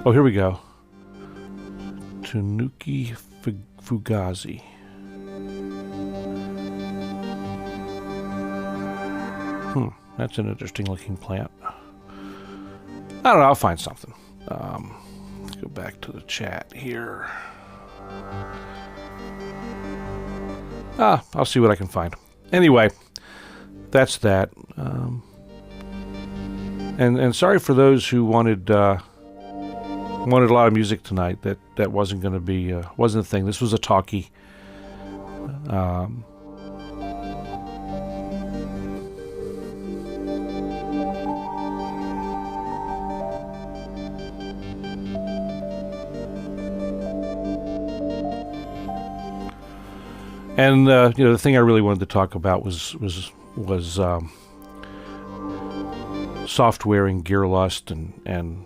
Oh, here we go. Tanuki Fugazi. That's an interesting looking plant. I don't know, I'll find something. Let's go back to the chat here. I'll see what I can find. Anyway, that's that. And sorry for those who wanted a lot of music tonight. That wasn't going to be wasn't a thing. This was a talkie. And you know, the thing I really wanted to talk about was software and gear lust and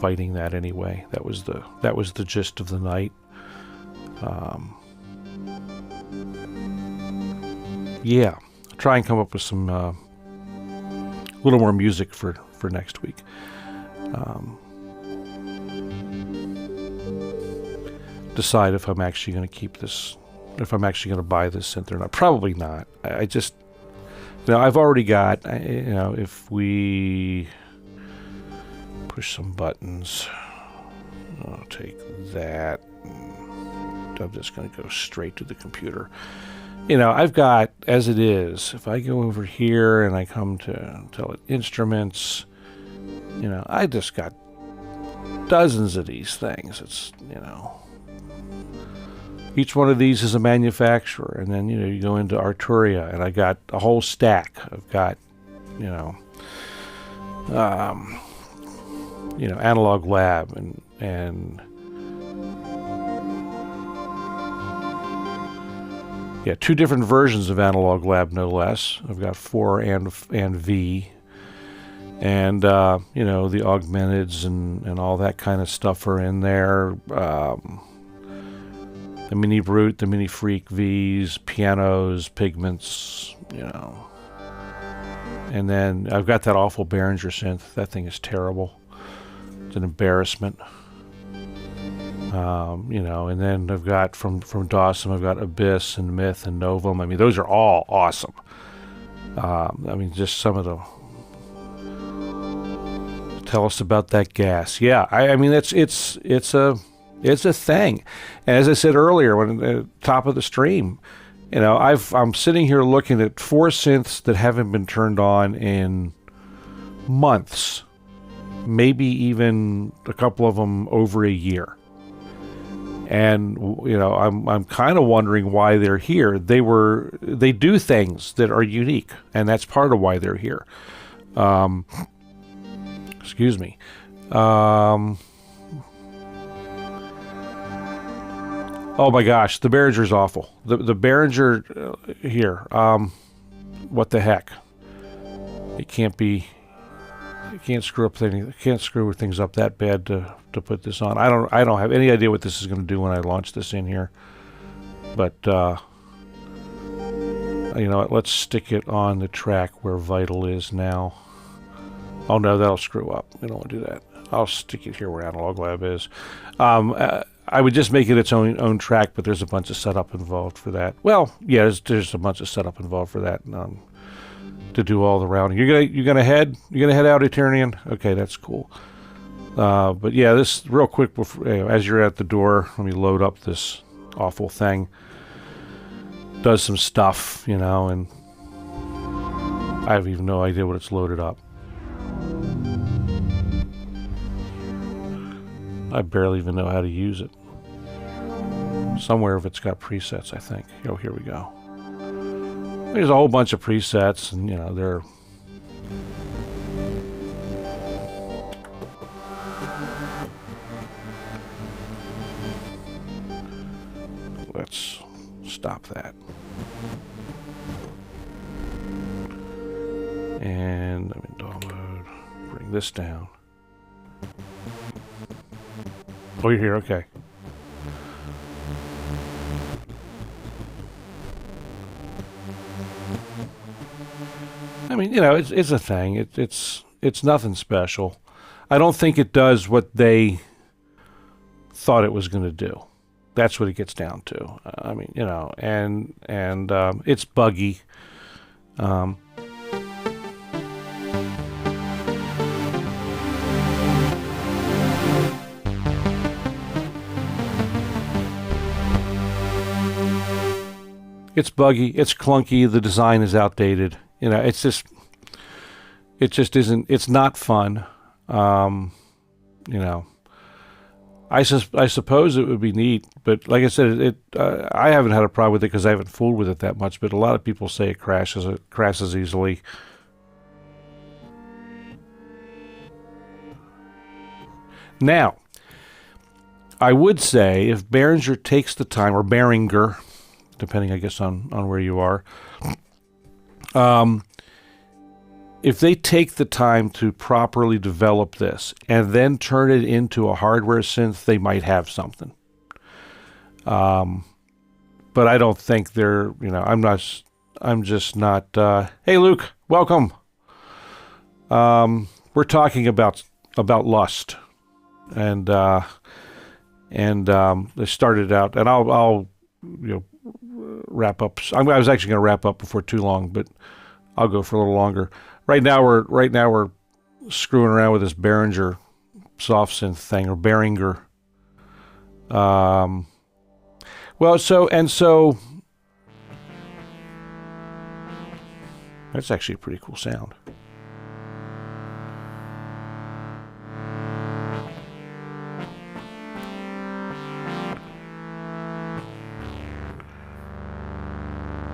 fighting that anyway. That was the gist of the night. Yeah, try and come up with some a little more music for next week. Decide if I'm actually going to keep this, if I'm actually going to buy this synth or not. Probably not. I just, you know, I've already got, you know, if we push some buttons, I'll take that. I'm just going to go straight to the computer. You know, I've got, as it is, if I go over here and I come to tell it instruments, you know, I just got dozens of these things. It's, you know, each one of these is a manufacturer, and then, you know, you go into Arturia, and I got a whole stack. I've got, you know, Analog Lab and yeah, 2 different versions of Analog Lab, no less. I've got 4 and V, and you know, the Augmenteds and all that kind of stuff are in there. The Mini Brute, the Mini Freak Vs, pianos, pigments, you know. And then I've got that awful Behringer synth. That thing is terrible. It's an embarrassment. You know, and then I've got from Dawson, I've got Abyss and Myth and Novum. I mean, those are all awesome. I mean, just some of the... Tell us about that G.A.S. Yeah, I mean, it's a thing. And as I said earlier, when at the top of the stream, you know, I'm sitting here looking at 4 synths that haven't been turned on in months, maybe even a couple of them over a year. And, you know, I'm kind of wondering why they're here. They do things that are unique, and that's part of why they're here. Excuse me. Oh my gosh, the Behringer's awful. The Behringer here. What the heck? It can't be. You can't screw up things. Can't screw things up that bad to put this on. I don't have any idea what this is going to do when I launch this in here. But you know what? Let's stick it on the track where Vital is now. Oh no, that'll screw up. We don't want to do that. I'll stick it here where Analog Lab is. I would just make it its own track, but there's a bunch of setup involved for that. Well, yeah, there's a bunch of setup involved for that to do all the rounding. You're gonna head out, Eternian? Okay, that's cool. But yeah, this real quick before, as you're at the door, let me load up this awful thing. Does some stuff, you know, and I have even no idea what it's loaded up. I barely even know how to use it. Somewhere if it's got presets, I think. Oh, here we go. There's a whole bunch of presets, and you know, they're... Let's stop that. And I'm in DAW mode. Bring this down. Oh, you're here, okay. I mean, you know, it's a thing. It's nothing special. I don't think it does what they thought it was going to do. That's what it gets down to. I mean, you know, and it's buggy. It's buggy. It's clunky. The design is outdated. You know, it just isn't. It's not fun. You know, I suppose it would be neat, but like I said, I haven't had a problem with it because I haven't fooled with it that much. But a lot of people say it crashes easily. Now, I would say if Behringer takes the time, or Behringer depending, I guess, on where you are. If they take the time to properly develop this and then turn it into a hardware synth, they might have something. But I don't think they're, I'm just not, hey Luke, welcome. We're talking about lust, and they started out, and I'll wrap up. I was actually going to wrap up before too long, but I'll go for a little longer. Right now we're screwing around with this Behringer soft synth thing, or Behringer. So that's actually a pretty cool sound.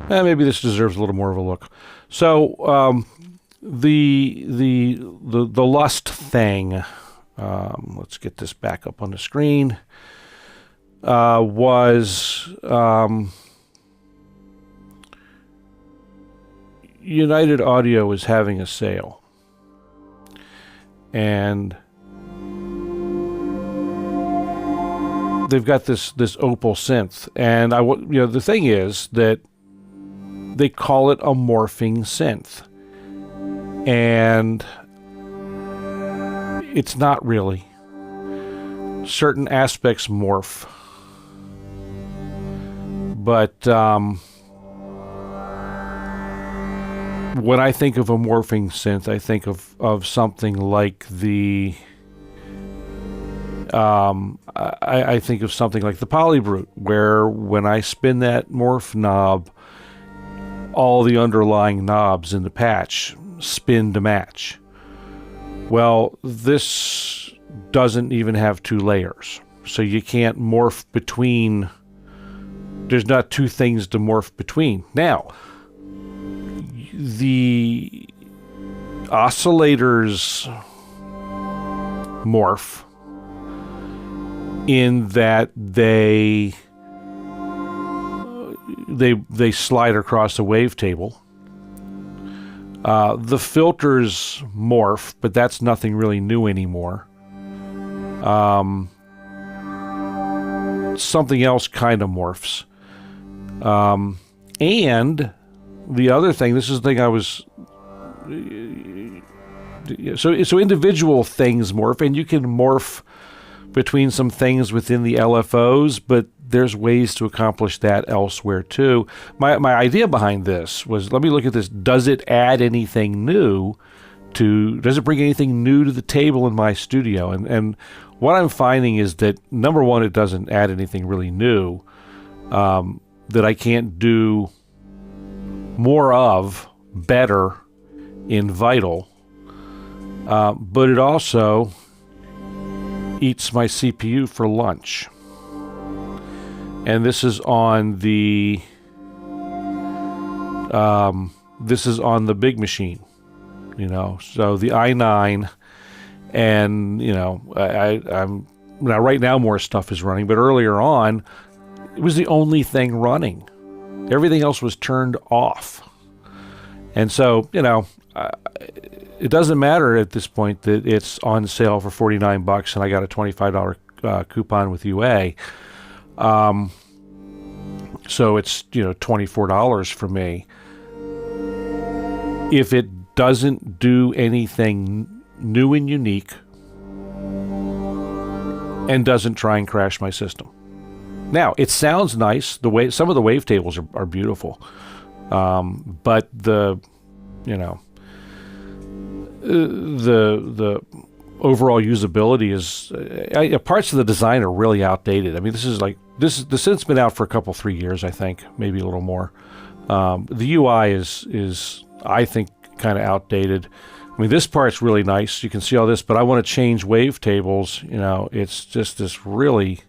Maybe this deserves a little more of a look. So the lust thing. Let's get this back up on the screen. Was United Audio is having a sale, and they've got this Opal synth, and the thing is that they call it a morphing synth, and it's not really. Certain aspects morph, but when I think of a morphing synth, I think of something like the I think of something like the PolyBrute, where when I spin that morph knob, all the underlying knobs in the patch spin to match. Well, this doesn't even have two layers, so you can't morph between. There's not two things to morph between. Now, the oscillators morph in that they slide across a wavetable. The filters morph, but that's nothing really new anymore. Something else kind of morphs. And the other thing, this is the thing I was... So individual things morph, and you can morph between some things within the LFOs, but there's ways to accomplish that elsewhere too. My idea behind this was, let me look at this. Does it add anything new does it bring anything new to the table in my studio? And what I'm finding is that, number one, it doesn't add anything really new that I can't do more of better in Vital, but it also eats my CPU for lunch. And this is on the big machine, so the i9, and I'm now, right now more stuff is running, but earlier on it was the only thing running. Everything else was turned off. And so, it doesn't matter at this point that it's on sale for $49 and I got a $25 coupon with UA. So it's, $24 for me. If it doesn't do anything new and unique and doesn't try and crash my system. Now, it sounds nice. Some of the wavetables are beautiful. But the overall usability is parts of the design are really outdated. I mean, the synth's been out for 3 years, I think, maybe a little more. The UI is I think kind of outdated. I mean, this part's really nice. You can see all this, but I want to change wavetables. It's just this really.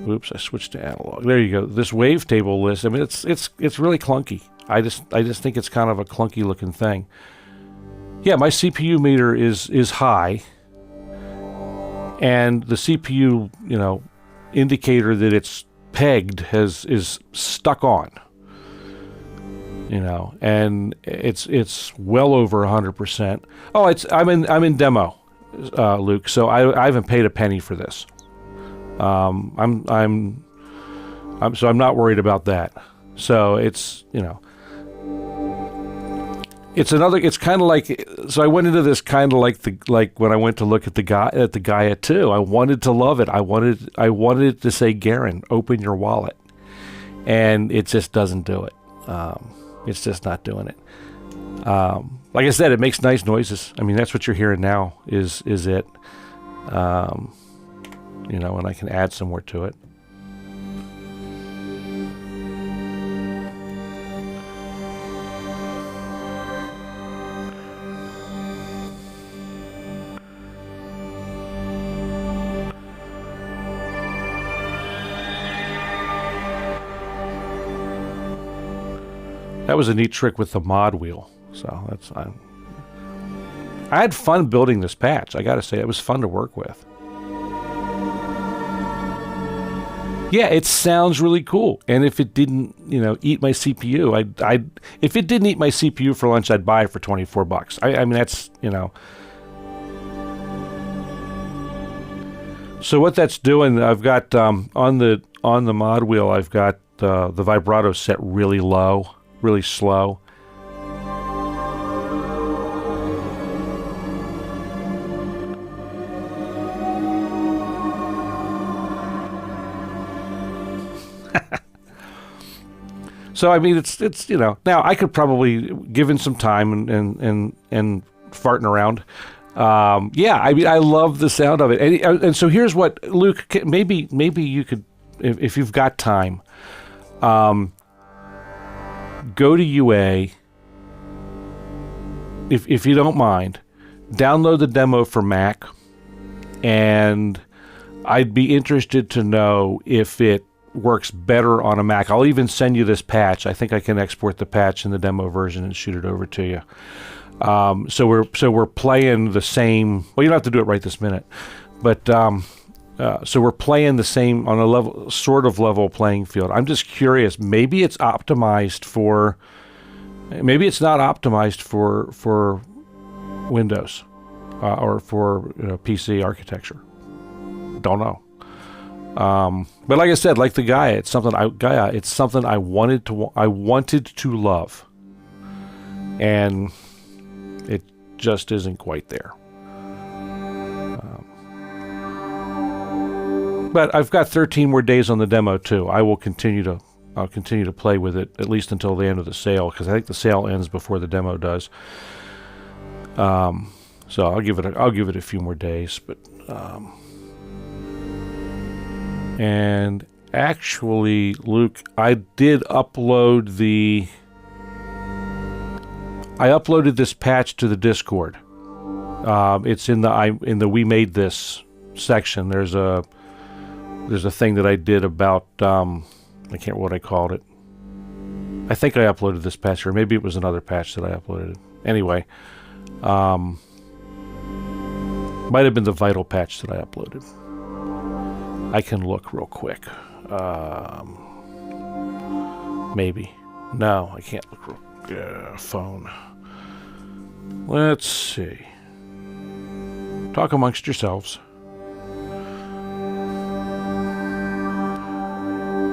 Oops, I switched to analog. There you go. This wavetable list. I mean, it's really clunky. I just think it's kind of a clunky looking thing. Yeah, my CPU meter is high, and the CPU indicator that it's pegged is stuck on. You know, and it's well over 100%. Oh, I'm in demo, Luke. So I haven't paid a penny for this. I'm not worried about that. So it's, you know, it's kind of like, so I went into this kind of like when I went to look at the Gaia 2. I wanted to love it. I wanted it to say, Garen, open your wallet, and it just doesn't do it. It's just not doing it. Like I said, it makes nice noises. I mean, that's what you're hearing now. Is it? You know, and I can add some more to it. That was a neat trick with the mod wheel. So that's I had fun building this patch. I got to say, it was fun to work with. Yeah, it sounds really cool. And if it didn't, you know, eat my CPU, if it didn't eat my CPU for lunch, I'd buy it for $24. I mean, that's, you know. So what that's doing, I've got on the mod wheel, I've got the vibrato set really low. Really slow. So I mean, it's you know, now I could probably, given some time and farting around. Yeah, I mean, I love the sound of it, and so here's what, Luke, maybe you could, if you've got time. Go to UA, if you don't mind, download the demo for Mac, and I'd be interested to know if it works better on a Mac. I'll even send you this patch. I think I can export the patch in the demo version and shoot it over to you. So we're playing the same. Well, you don't have to do it right this minute, but so we're playing the same on a level, sort of level playing field. I'm just curious. Maybe it's optimized for. Maybe it's not optimized for Windows or for PC architecture. Don't know. But like I said, like the Gaia, it's something I wanted to love, and it just isn't quite there. But I've got 13 more days on the demo too. I'll continue to play with it at least until the end of the sale, because I think the sale ends before the demo does. So I'll give it a few more days, but and actually, Luke, I uploaded this patch to the Discord. It's in the We Made This section. There's a thing that I did about I can't remember what I called it. I think I uploaded this patch, or maybe it was another patch that I uploaded. Anyway, might have been the Vital patch that I uploaded. I can look real quick. Maybe. No, I can't look real. Phone. Let's see. Talk amongst yourselves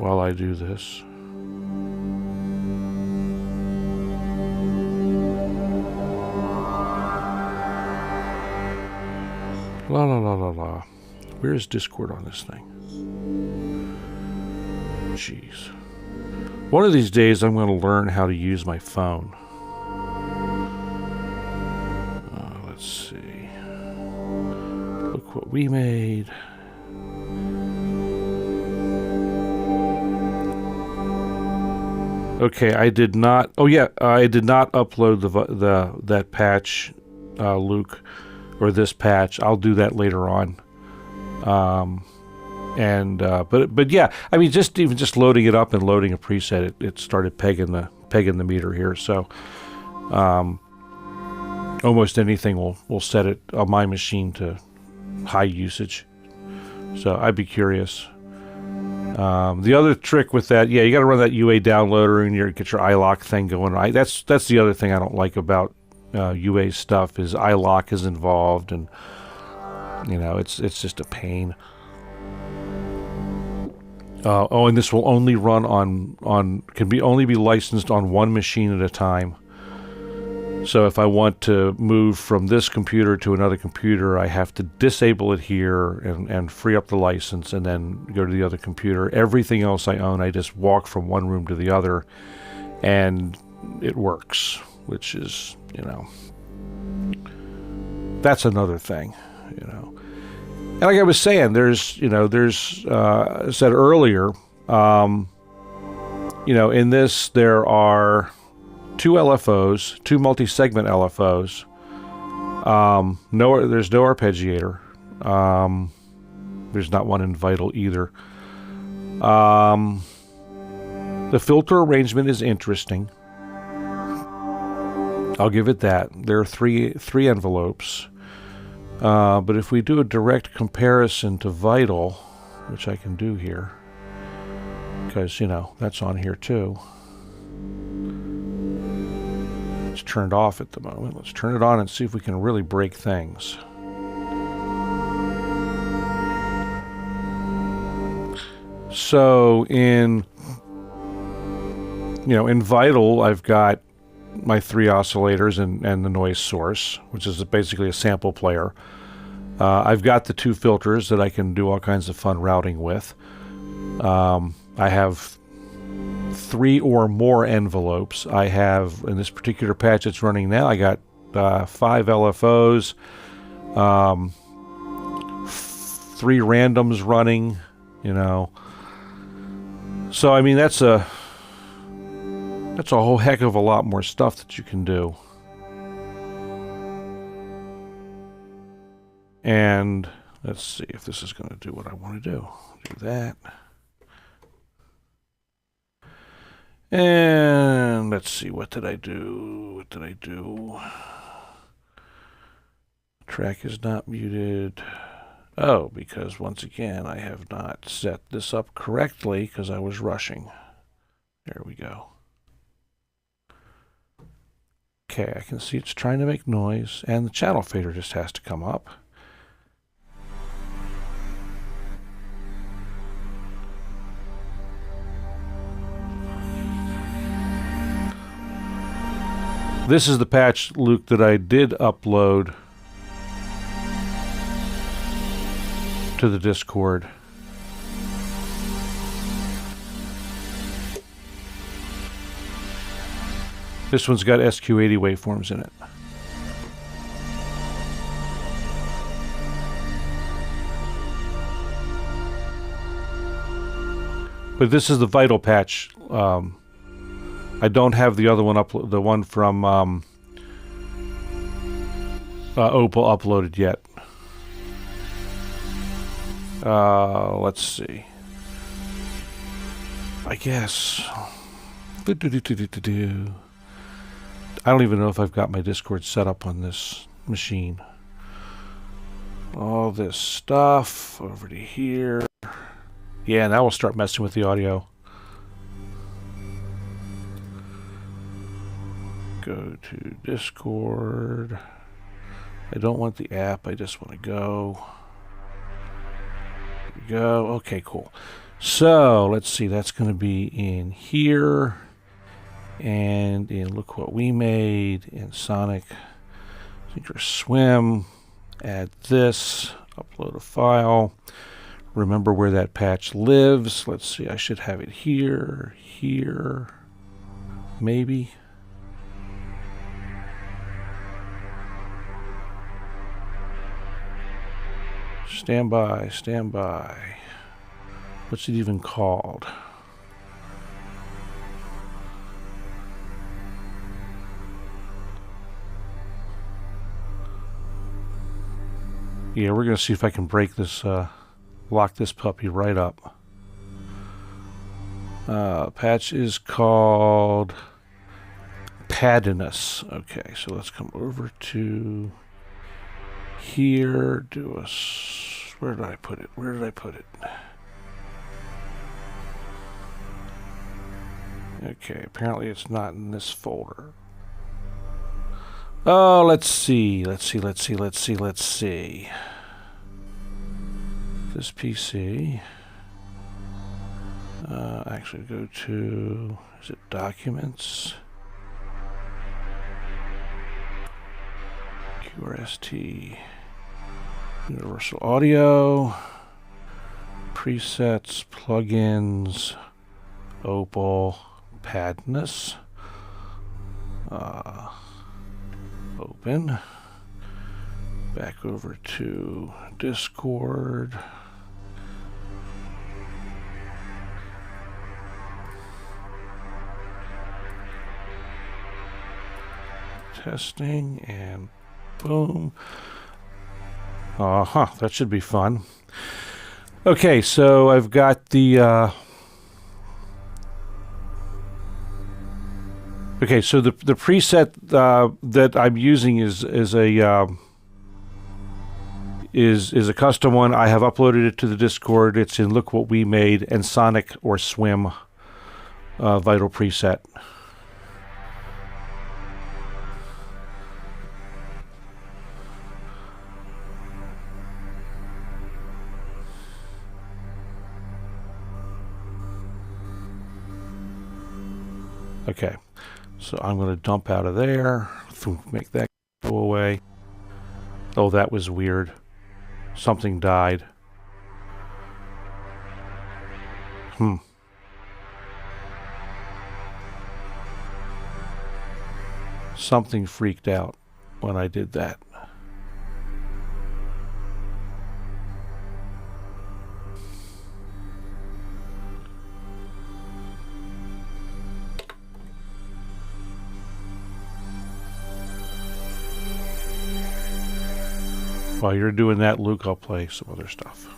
while I do this. La la la la la. Where is Discord on this thing? Jeez. One of these days I'm going to learn how to use my phone. Let's see. Look what we made. Okay, I did not. Oh yeah, I did not upload that patch, Luke, or this patch. I'll do that later on. But yeah, I mean, just loading it up and loading a preset, it started pegging the meter here. So almost anything will set it on my machine to high usage. So I'd be curious. The other trick with that, yeah, you got to run that UA downloader and get your iLock thing going. That's the other thing I don't like about UA stuff is iLock is involved, and you know it's just a pain. Oh, and this will only run only be licensed on one machine at a time. So if I want to move from this computer to another computer, I have to disable it here and free up the license and then go to the other computer. Everything else I own, I just walk from one room to the other and it works, which is, you know, that's another thing, you know. And like I was saying, I said earlier, you know, in this there are two LFOs, two multi-segment LFOs. There's no arpeggiator. There's not one in Vital either. The filter arrangement is interesting. I'll give it that. There are three envelopes. But if we do a direct comparison to Vital, which I can do here, because, you know, that's on here too. It's turned off at the moment. Let's turn it on and see if we can really break things. So in Vital, I've got my three oscillators and the noise source, which is basically a sample player. I've got the two filters that I can do all kinds of fun routing with. I have three or more envelopes. I have, in this particular patch it's running now, I got 5 LFOs, 3 randoms running, you know. So I mean that's a whole heck of a lot more stuff that you can do. And let's see if this is going to do what I want to do. Do that. And let's see, what did I do? Track is not muted. Oh, because once again, I have not set this up correctly because I was rushing. There we go. Okay, I can see it's trying to make noise, and the channel fader just has to come up. This is the patch, Luke, that I did upload to the Discord. This one's got SQ80 waveforms in it. But this is the Vital patch. I don't have the other one the one from Opal uploaded yet. Let's see. I guess. I don't even know if I've got my Discord set up on this machine. All this stuff over to here. Yeah, now we'll start messing with the audio. Go to Discord. I don't want the app, I just want to go. There we go. Okay, cool. So let's see, that's going to be in here. And in Look What We Made, in Sonic Swim, add this, upload a file. Remember where that patch lives. Let's see, I should have it here, maybe. Stand by. What's it even called? Yeah, we're going to see if I can break this, lock this puppy right up. Patch is called Paddiness. Okay, so let's come over to here. Where did I put it? Okay, apparently it's not in this folder. Oh, let's see. This PC. Actually go to, is it Documents? QRST. Universal Audio. Presets, plugins, Opal, Padness. Open. Back over to Discord. Testing, and boom. That should be fun. Okay, so I've got the okay, so the preset that I'm using is a custom one. I have uploaded it to the Discord. It's in Look What We Made and Sonic or Swim Vital preset. Okay, so I'm going to dump out of there, make that go away. Oh, that was weird. Something died. Something freaked out when I did that. While you're doing that, Luke, I'll play some other stuff.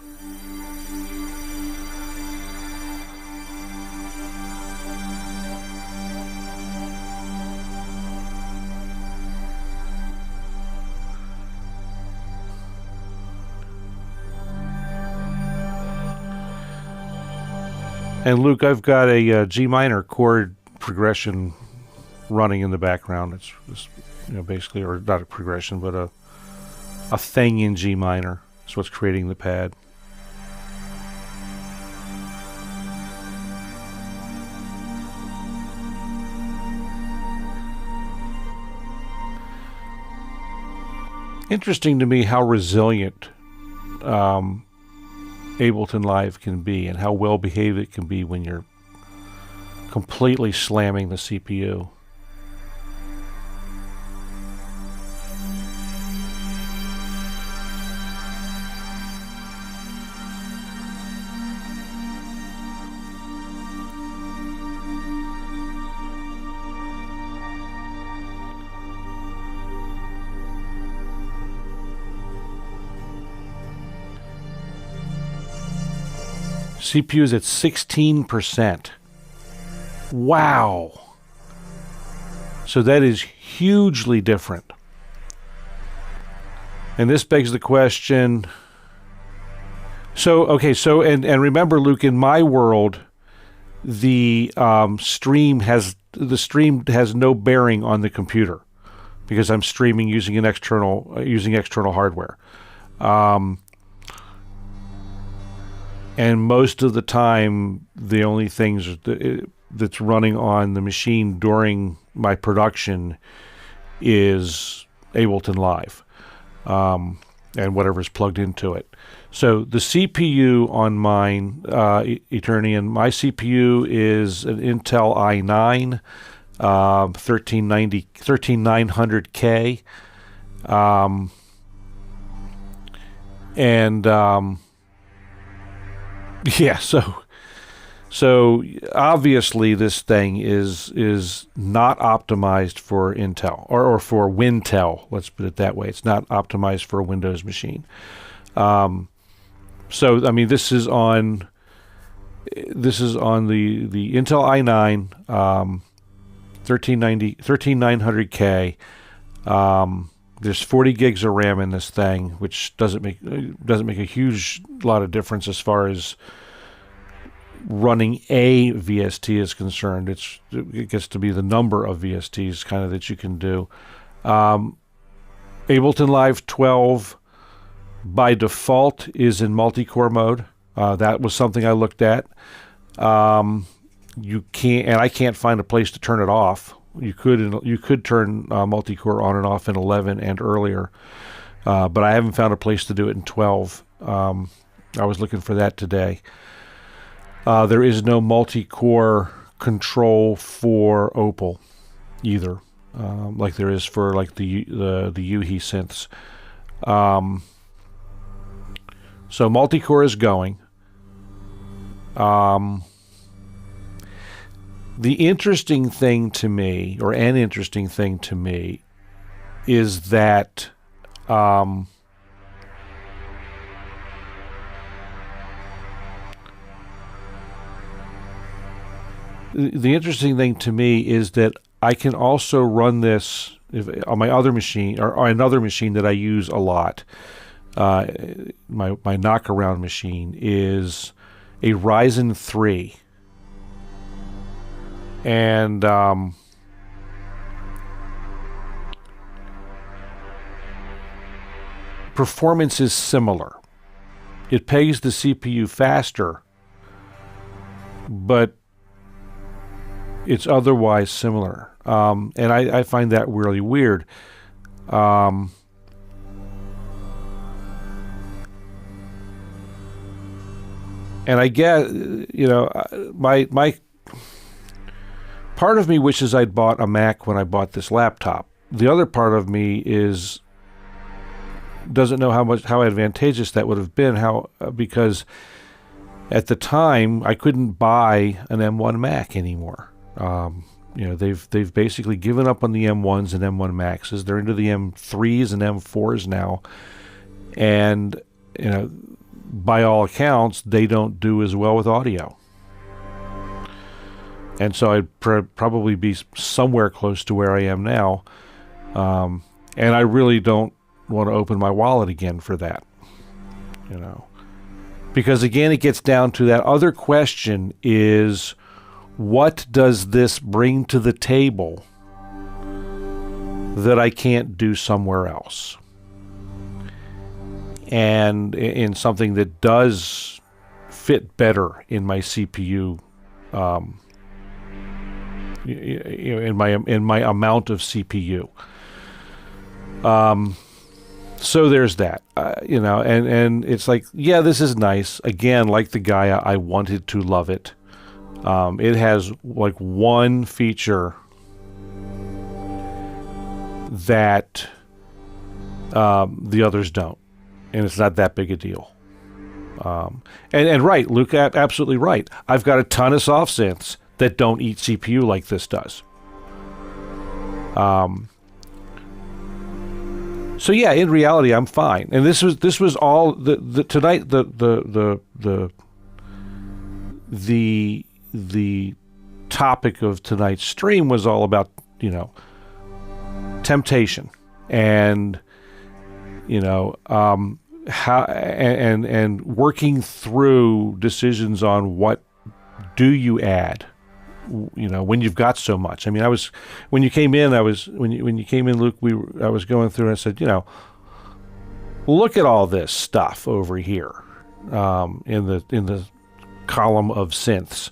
And Luke, I've got a G minor chord progression running in the background. It's just, basically, or not a progression, but a thing in G minor. That's what's creating the pad. Interesting to me how resilient Ableton Live can be, and how well behaved it can be when you're completely slamming the CPU. CPU is at 16%. Wow. So that is hugely different. And this begs the question. So, okay, so, and remember, Luke, in my world, the stream has no bearing on the computer because I'm streaming using external hardware. And most of the time, the only things that's running on the machine during my production is Ableton Live and whatever's plugged into it. So the CPU on mine, Eternian, my CPU is an Intel i9 13900K. Yeah, so obviously this thing is not optimized for Intel or for Wintel. Let's put it that way. It's not optimized for a Windows machine. So I mean, this is on the Intel i9 13900K. There's 40 gigs of RAM in this thing, which doesn't make a huge lot of difference as far as running a VST is concerned. It gets to be the number of VSTs kind of that you can do. Ableton Live 12 by default is in multi-core mode. That was something I looked at. You can't, and I can't find a place to turn it off. You could turn multi-core on and off in 11 and earlier, but I haven't found a place to do it in 12. I was looking for that today. There is no multi-core control for Opal either, like there is for like the UHE synths. So multi-core is going. The interesting thing to me, or an interesting thing to me, is that the interesting thing to me is that I can also run this on my other machine, or another machine that I use a lot. My knockaround machine is a Ryzen 3. And performance is similar. It pegs the CPU faster, but it's otherwise similar. And I find that really weird. And I get, my part of me wishes I'd bought a Mac when I bought this laptop. The other part of me doesn't know how advantageous that would have been, because at the time I couldn't buy an M1 Mac anymore. They've basically given up on the M1s and M1 Maxes. They're into the M3s and M4s now, and by all accounts, they don't do as well with audio. And so I'd probably be somewhere close to where I am now. And I really don't want to open my wallet again for that. Because again, it gets down to that other question is, what does this bring to the table that I can't do somewhere else? And in something that does fit better in my CPU, in my amount of CPU. So there's that, and it's like, yeah, this is nice. Again, like the Gaia, I wanted to love it. It has like one feature that the others don't, and it's not that big a deal. And right, Luke, absolutely right. I've got a ton of soft synths that don't eat CPU like this does. So yeah, in reality, I'm fine. And this was all tonight. The topic of tonight's stream was all about temptation and how and working through decisions on what do you add when you've got so much. I mean, when you came in, Luke, I was going through and I said, look at all this stuff over here in the column of synths.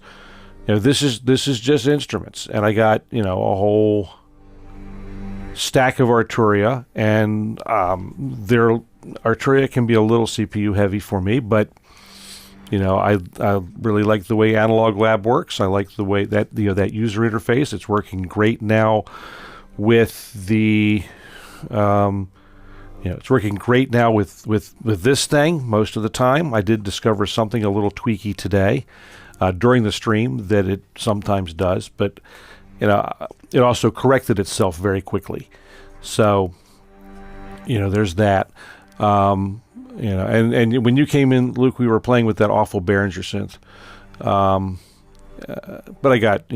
This is just instruments, and I got a whole stack of Arturia, and Arturia can be a little CPU heavy for me, but I really like the way Analog Lab works. I like the way that that user interface. It's working great now with the it's working great now with this thing most of the time. I did discover something a little tweaky today during the stream that it sometimes does, but it also corrected itself very quickly. So there's that. And when you came in, Luke, we were playing with that awful Behringer synth. But I got,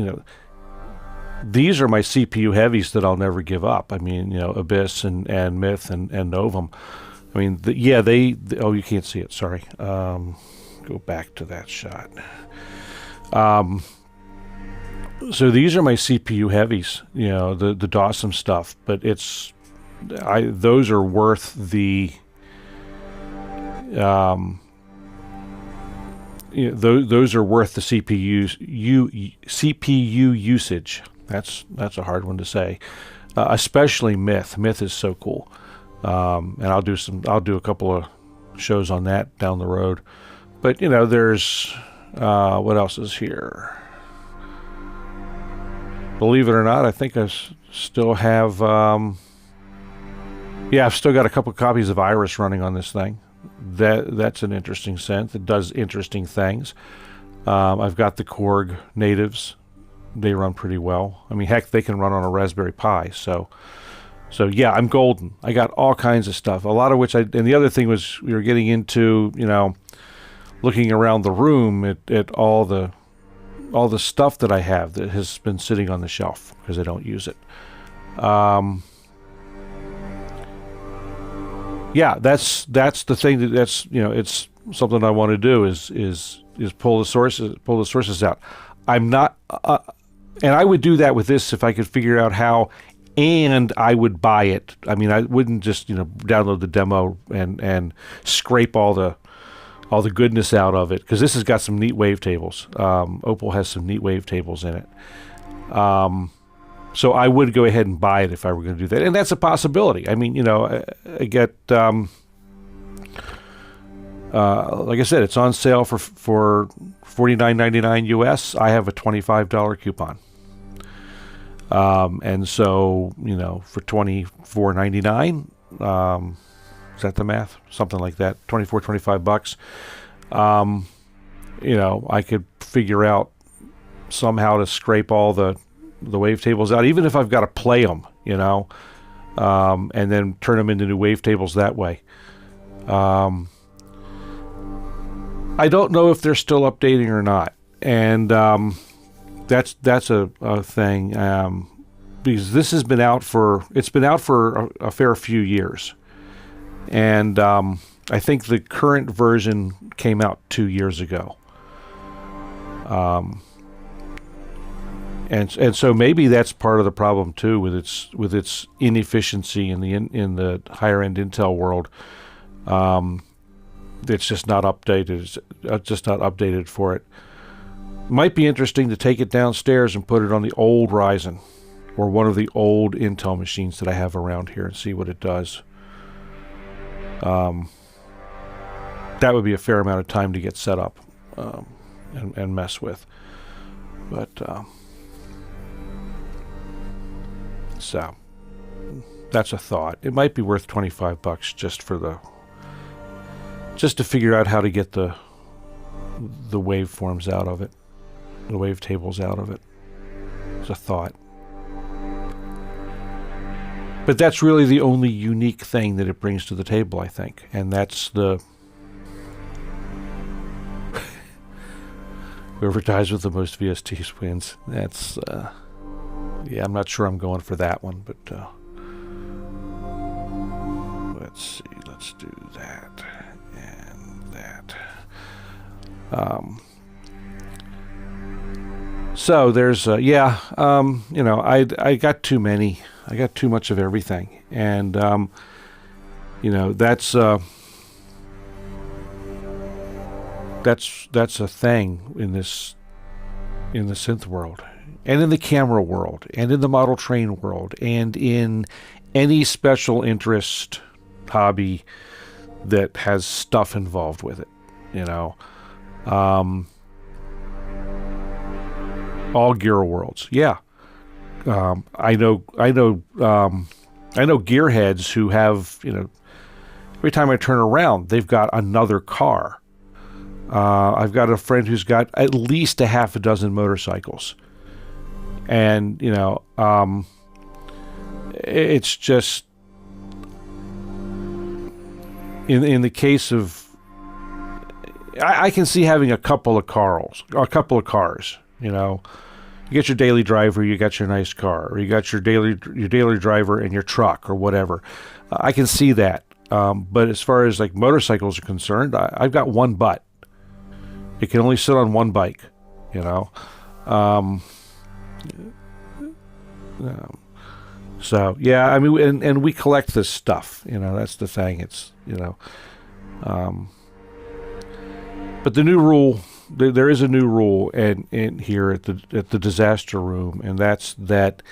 these are my CPU heavies that I'll never give up. I mean, Abyss and Myth and Novum. I mean, oh, you can't see it. Sorry. Go back to that shot. So these are my CPU heavies, you know, the Dawson stuff, but those are worth the, those are worth the CPU usage. That's a hard one to say, especially Myth. Myth is so cool, and I'll do a couple of shows on that down the road. But you know, there's what else is here? Believe it or not, I think I still have, I've still got a couple copies of Iris running on this thing. That's an interesting synth. It does interesting things. I've got the Korg natives. They run pretty well. I mean, heck, they can run on a Raspberry Pi. So yeah, I'm golden. I got all kinds of stuff. A lot of which and the other thing was we were getting into, you know, looking around the room at all the stuff that I have that has been sitting on the shelf because I don't use it. Yeah, that's the thing that's you know, it's something I want to do is pull the sources out. I'm not, and I would do that with this if I could figure out how, and I would buy it. I mean, I wouldn't just, you know, download the demo and scrape all the goodness out of it, because this has got some neat wavetables. Opal has some neat wavetables in it. So I would go ahead and buy it if I were going to do that. And that's a possibility. I mean, you know, I get, like I said, it's on sale for $49.99 US. I have a $25 coupon. And so, you know, for $24.99, is that the math? Something like that. $25 you know, I could figure out somehow to scrape all the wavetables out, even if I've got to play them, you know, and then turn them into new wavetables that way. I don't know if they're still updating or not, and that's a thing, because this has been out for a fair few years, and I think the current version came out 2 years ago. And so maybe that's part of the problem too, with its inefficiency in the higher end Intel world. It's just not updated. It's just not updated for it. Might be interesting to take it downstairs and put it on the old Ryzen or one of the old Intel machines that I have around here and see what it does. That would be a fair amount of time to get set up and mess with. But so that's a thought. It might be worth $25 just to figure out how to get the waveforms out of it, the wavetables out of it. It's a thought. But that's really the only unique thing that it brings to the table, I think, and that's the whoever dies with the most VSTs wins. That's yeah, I'm not sure I'm going for that one, but let's see. Let's do that and that. So there's yeah, you know, I got too many. I got too much of everything, and you know, that's a thing in the synth world, and in the camera world, and in the model train world, and in any special interest hobby that has stuff involved with it, you know. All gear worlds, yeah. I know gearheads who have, you know, every time I turn around, they've got another car. I've got a friend who's got at least a half a dozen motorcycles. And, you know, it's just, in the case of, I can see having a couple of cars, you know. You get your daily driver, you got your nice car, or you got your daily driver and your truck or whatever. I can see that. But as far as like motorcycles are concerned, I've got one butt. It can only sit on one bike. you know. Um, so yeah, I mean, and we collect this stuff, you know. That's the thing. It's, you know, but the new rule, there is a new rule in here at the disaster room, and that's that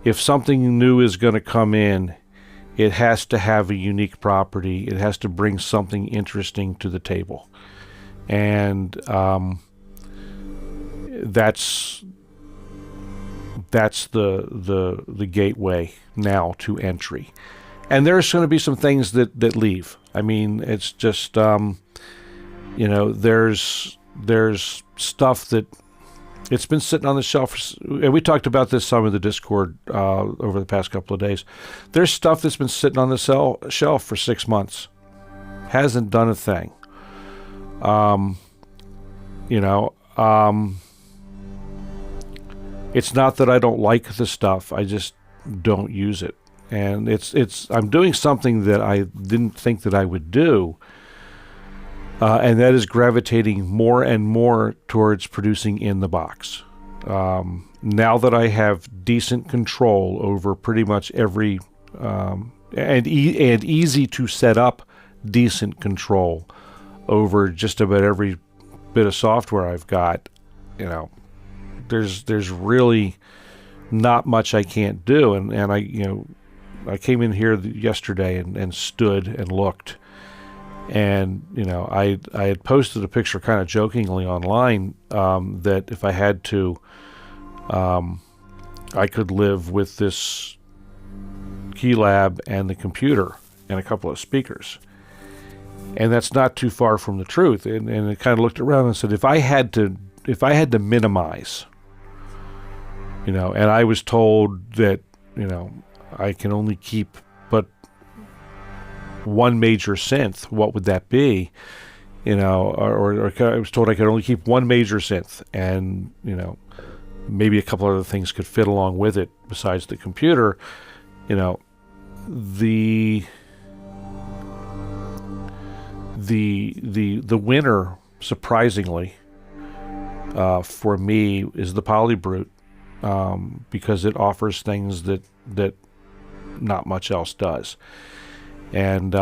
if something new is going to come in, it has to have a unique property. It has to bring something interesting to the table, and that's the gateway now to entry. And there's going to be some things that leave. I mean, it's just you know, there's stuff that it's been sitting on the shelf, and we talked about this some in the Discord over the past couple of days. There's stuff that's been sitting on the shelf for 6 months, hasn't done a thing. You know, it's not that I don't like the stuff, I just don't use it. And I'm doing something that I didn't think that I would do, and that is gravitating more and more towards producing in the box. Now that I have decent control over pretty much every, and easy to set up decent control over just about every bit of software I've got, you know, there's really not much I can't do. And I, you know, I came in here yesterday and stood and looked. And, you know, I had posted a picture kind of jokingly online that if I had to, I could live with this KeyLab and the computer and a couple of speakers. And that's not too far from the truth. And I kind of looked around and said, if I had to minimize, you know, and I was told that, you know, I can only keep but one major synth, what would that be? You know, or I was told I could only keep one major synth, and, you know, maybe a couple other things could fit along with it besides the computer. You know, the winner, surprisingly, for me, is the PolyBrute, because it offers things that not much else does. And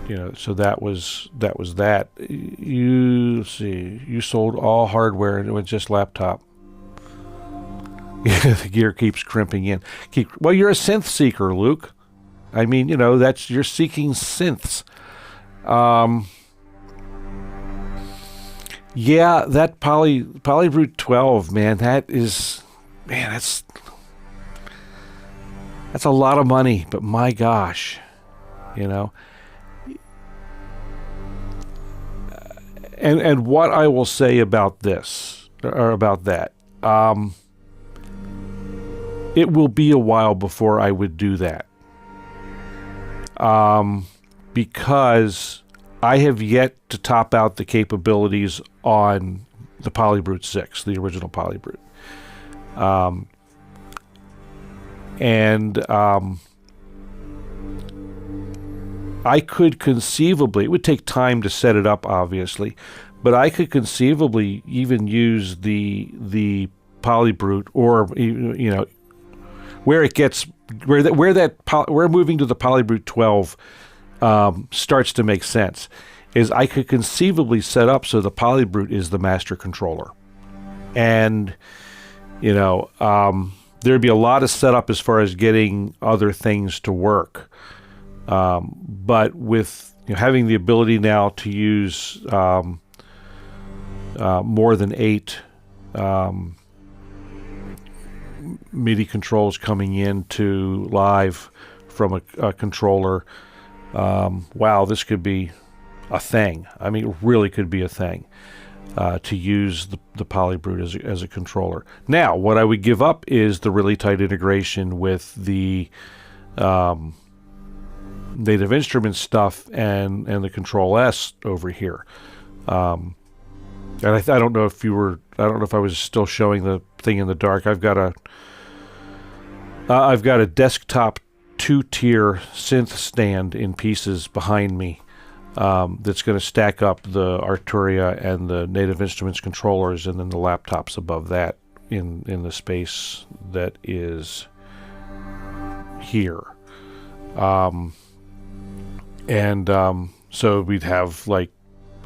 you know, so that was that. You see, you sold all hardware and it was just laptop. The gear keeps crimping in. Well, you're a synth seeker, Luke. I mean, you know, you're seeking synths. Yeah, that PolyBrute 12, man, that's a lot of money, but my gosh, you know. And what I will say about this, or about that, it will be a while before I would do that. Because I have yet to top out the capabilities on the PolyBrute 6, the original PolyBrute. I could conceivably, it would take time to set it up, obviously, but I could conceivably even use the PolyBrute, or, you know, where moving to the PolyBrute 12 starts to make sense, is I could conceivably set up so the PolyBrute is the master controller, and, you know, there'd be a lot of setup as far as getting other things to work. But with, you know, having the ability now to use more than 8 MIDI controls coming into live from a controller, wow, this could be a thing. I mean, it really could be a thing. To use the PolyBrute as a controller. Now, what I would give up is the really tight integration with the Native Instruments stuff and the Control S over here. And I don't know if I don't know if I was still showing the thing in the dark. I've got a desktop 2-tier synth stand in pieces behind me. that's going to stack up the Arturia and the Native Instruments controllers, and then the laptops above that in the space that is here. So we'd have like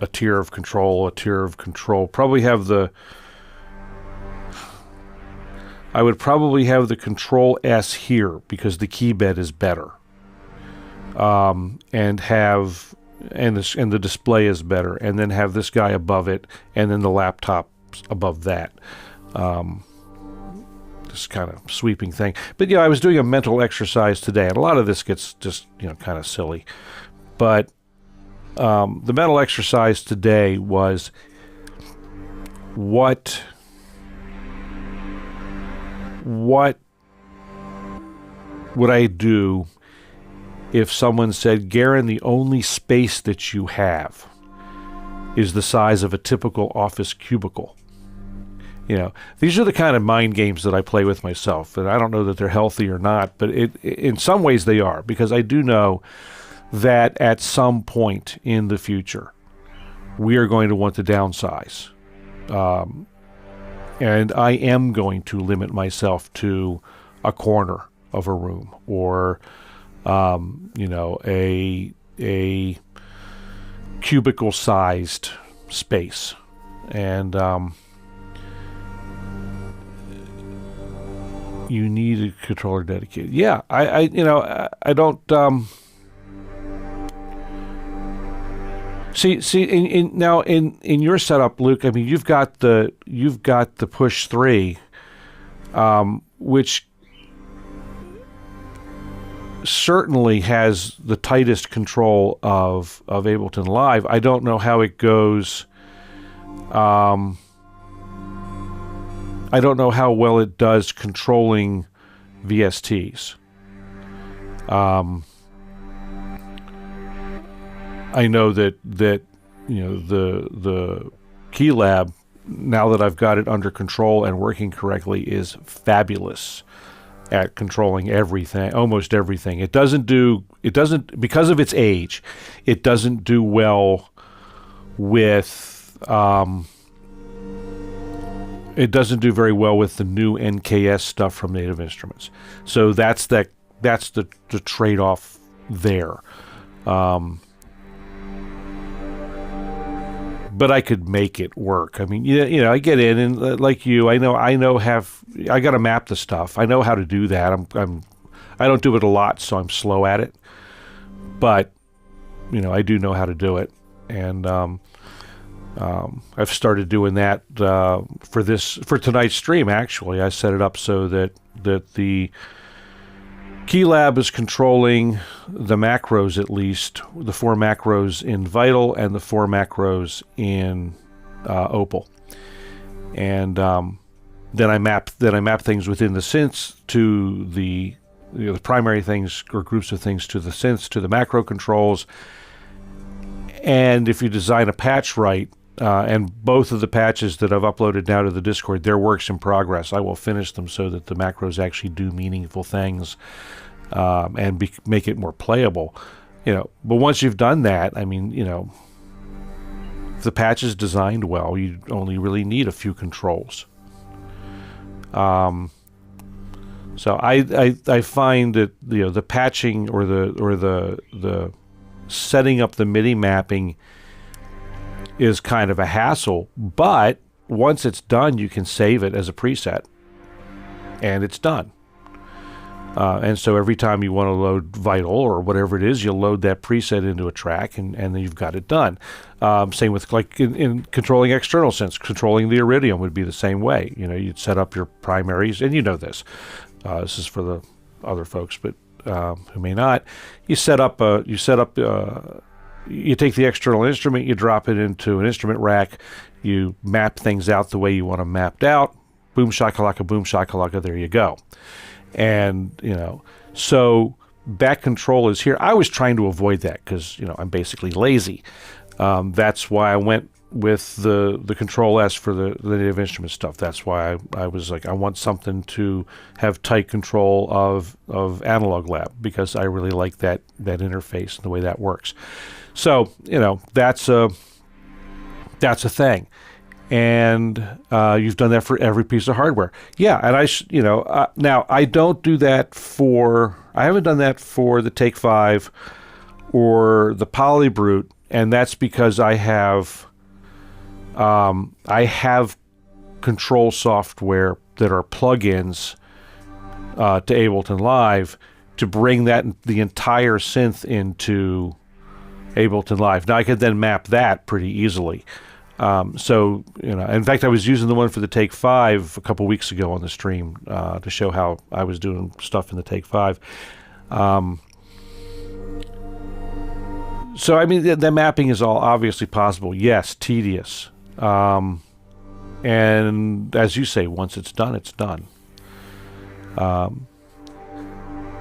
a tier of control, probably have the, I would probably have the Control S here because the key bed is better. And the display is better, and then have this guy above it, and then the laptop above that. This kind of sweeping thing. But I was doing a mental exercise today, and a lot of this gets just kind of silly. But the mental exercise today was what would I do if someone said, Garen, the only space that you have is the size of a typical office cubicle? These are the kind of mind games that I play with myself, and I don't know that they're healthy or not, but in some ways they are, because I do know that at some point in the future, we are going to want to downsize. And I am going to limit myself to a corner of a room, or a cubicle-sized space, and you need a controller dedicated. Yeah, I don't. See. Now in your setup, Luke. I mean, you've got the push 3, which certainly has the tightest control of Ableton Live. I don't know how it goes. I don't know how well it does controlling VSTs. I know that the KeyLab, now that I've got it under control and working correctly, is fabulous at controlling everything, almost everything. It doesn't, because of its age, it doesn't do well with, it doesn't do very well with the new NKS stuff from Native Instruments. So that's the trade-off there. But I could make it work. I mean, I get in, and like you, I got to map the stuff. I know how to do that. I don't do it a lot, so I'm slow at it. But I do know how to do it, and I've started doing that for tonight's stream. Actually, I set it up so that the KeyLab is controlling the macros, at least the 4 macros in Vital and the 4 macros in Opal, and then I map things within the synths to the primary things or groups of things to the synths, to the macro controls. And if you design a patch right, and both of the patches that I've uploaded now to the Discord, they're works in progress. I will finish them so that the macros actually do meaningful things, and make it more playable. But once you've done that, I mean, if the patch is designed well, you only really need a few controls. So I find that the patching or the setting up the MIDI mapping is kind of a hassle, but once it's done, you can save it as a preset, and it's done. And so every time you want to load Vital or whatever it is, you'll load that preset into a track, and then you've got it done. Same with in controlling external synths. Controlling the Iridium would be the same way. You'd set up your primaries, and this. This is for the other folks, but who may not. You take the external instrument, you drop it into an instrument rack, you map things out the way you want them mapped out. Boom shakalaka, there you go. And so that control is here. I was trying to avoid that because I'm basically lazy. That's why I went with the Control S for the Native Instruments stuff. That's why I was like, I want something to have tight control of Analog Lab, because I really like that interface and the way that works. So, you know, that's a thing. And you've done that for every piece of hardware. Yeah, and now I don't do that I haven't done that for the Take 5 or the PolyBrute, and that's because I have control software that are plugins to Ableton Live to bring the entire synth into Ableton Live. Now I could then map that pretty easily. So, you know, in fact, I was using the one for the Take 5 a couple weeks ago on the stream to show how I was doing stuff in the Take 5. So, I mean, the mapping is all obviously possible. Yes, tedious. And as you say, once it's done, it's done.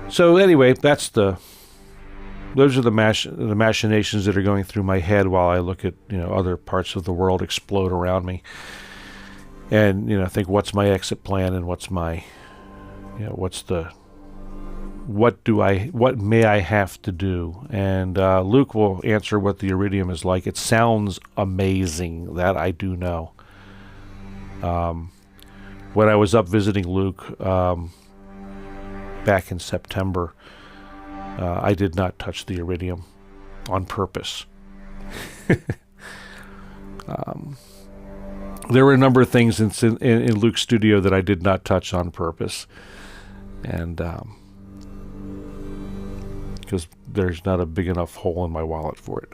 So anyway, those are the machinations that are going through my head while I look at, you know, other parts of the world explode around me, and, you know, think, what's my exit plan, and what's my, you know, what may I have to do? And Luke will answer what the Iridium is like. It sounds amazing, that I do know. When I was up visiting Luke back in September, I did not touch the Iridium on purpose. There were a number of things in Luke's studio that I did not touch on purpose, and because there's not a big enough hole in my wallet for it.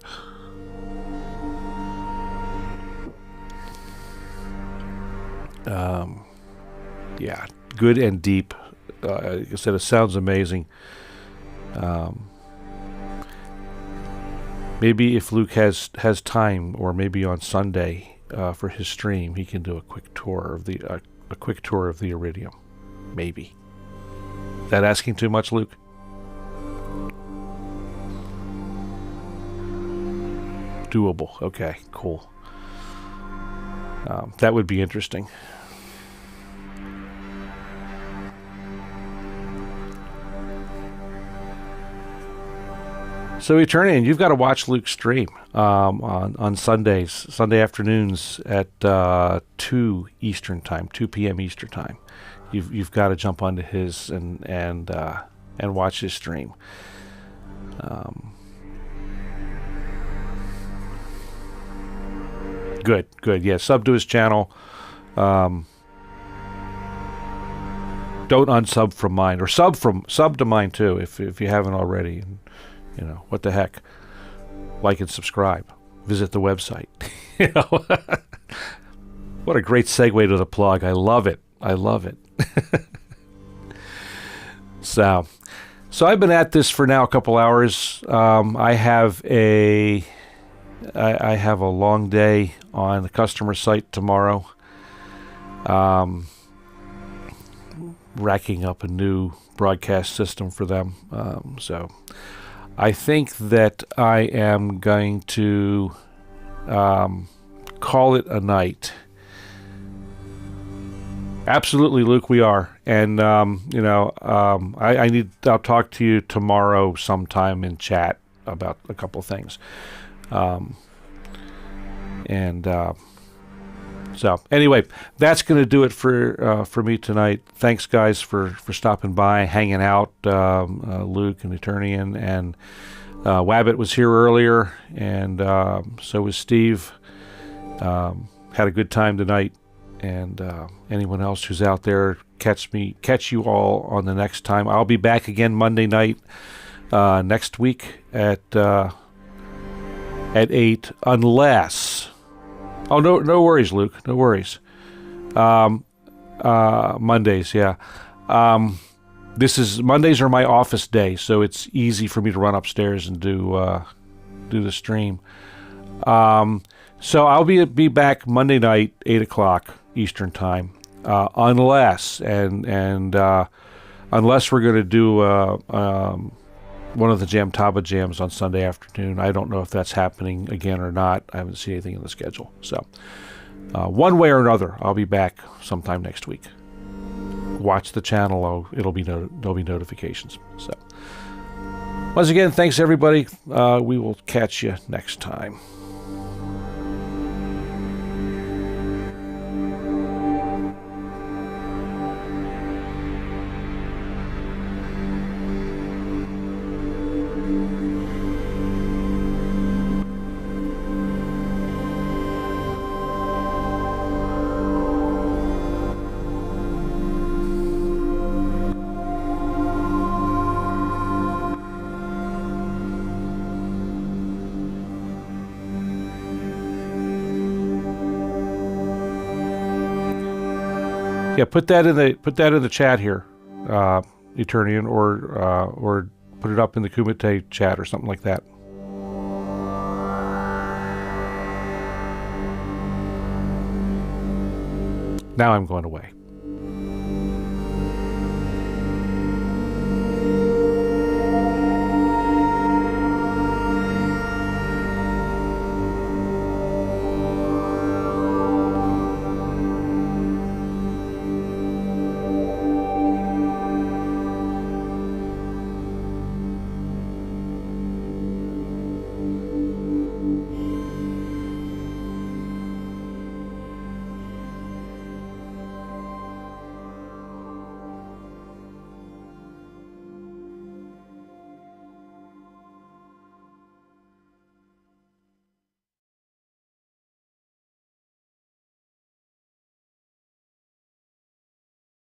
Yeah, good and deep. Like I said, it sounds amazing. Maybe if Luke has time, or maybe on Sunday for his stream, he can do a quick tour of the Iridium. Maybe. Is that asking too much, Luke? Doable. Okay, cool. That would be interesting. So Eternian, you've got to watch Luke's stream on Sunday afternoons at 2 Eastern time, 2 p.m. Eastern time. You've got to jump onto his and watch his stream. Good. Yeah, sub to his channel. Don't unsub from mine, or sub to mine too if you haven't already. You know, what the heck? Like and subscribe. Visit the website. You know, what a great segue to the plug. I love it. So I've been at this for now a couple hours. I have a long day on the customer site tomorrow. Racking up a new broadcast system for them. So I think that I am going to call it a night. Absolutely, Luke, we are. And, I'll talk to you tomorrow sometime in chat about a couple of things. So anyway, that's going to do it for me tonight. Thanks, guys, for stopping by, hanging out. Luke and Eternian, and Wabbit was here earlier, and so was Steve. Had a good time tonight, and anyone else who's out there, catch you all on the next time. I'll be back again Monday night next week at 8, unless. Oh, no worries, Luke. No worries. Mondays, yeah. Mondays are my office day, so it's easy for me to run upstairs and do the stream. So I'll be back Monday night, 8 o'clock Eastern time, unless we're going to do a one of the Jamtaba jams on Sunday afternoon. I don't know if that's happening again or not. I haven't seen anything in the schedule. So one way or another, I'll be back sometime next week. Watch the channel. There'll be notifications. So once again, thanks everybody. We will catch you next time. Yeah, put that in the chat here, Eternian, or put it up in the Kumite chat or something like that. Now I'm going away.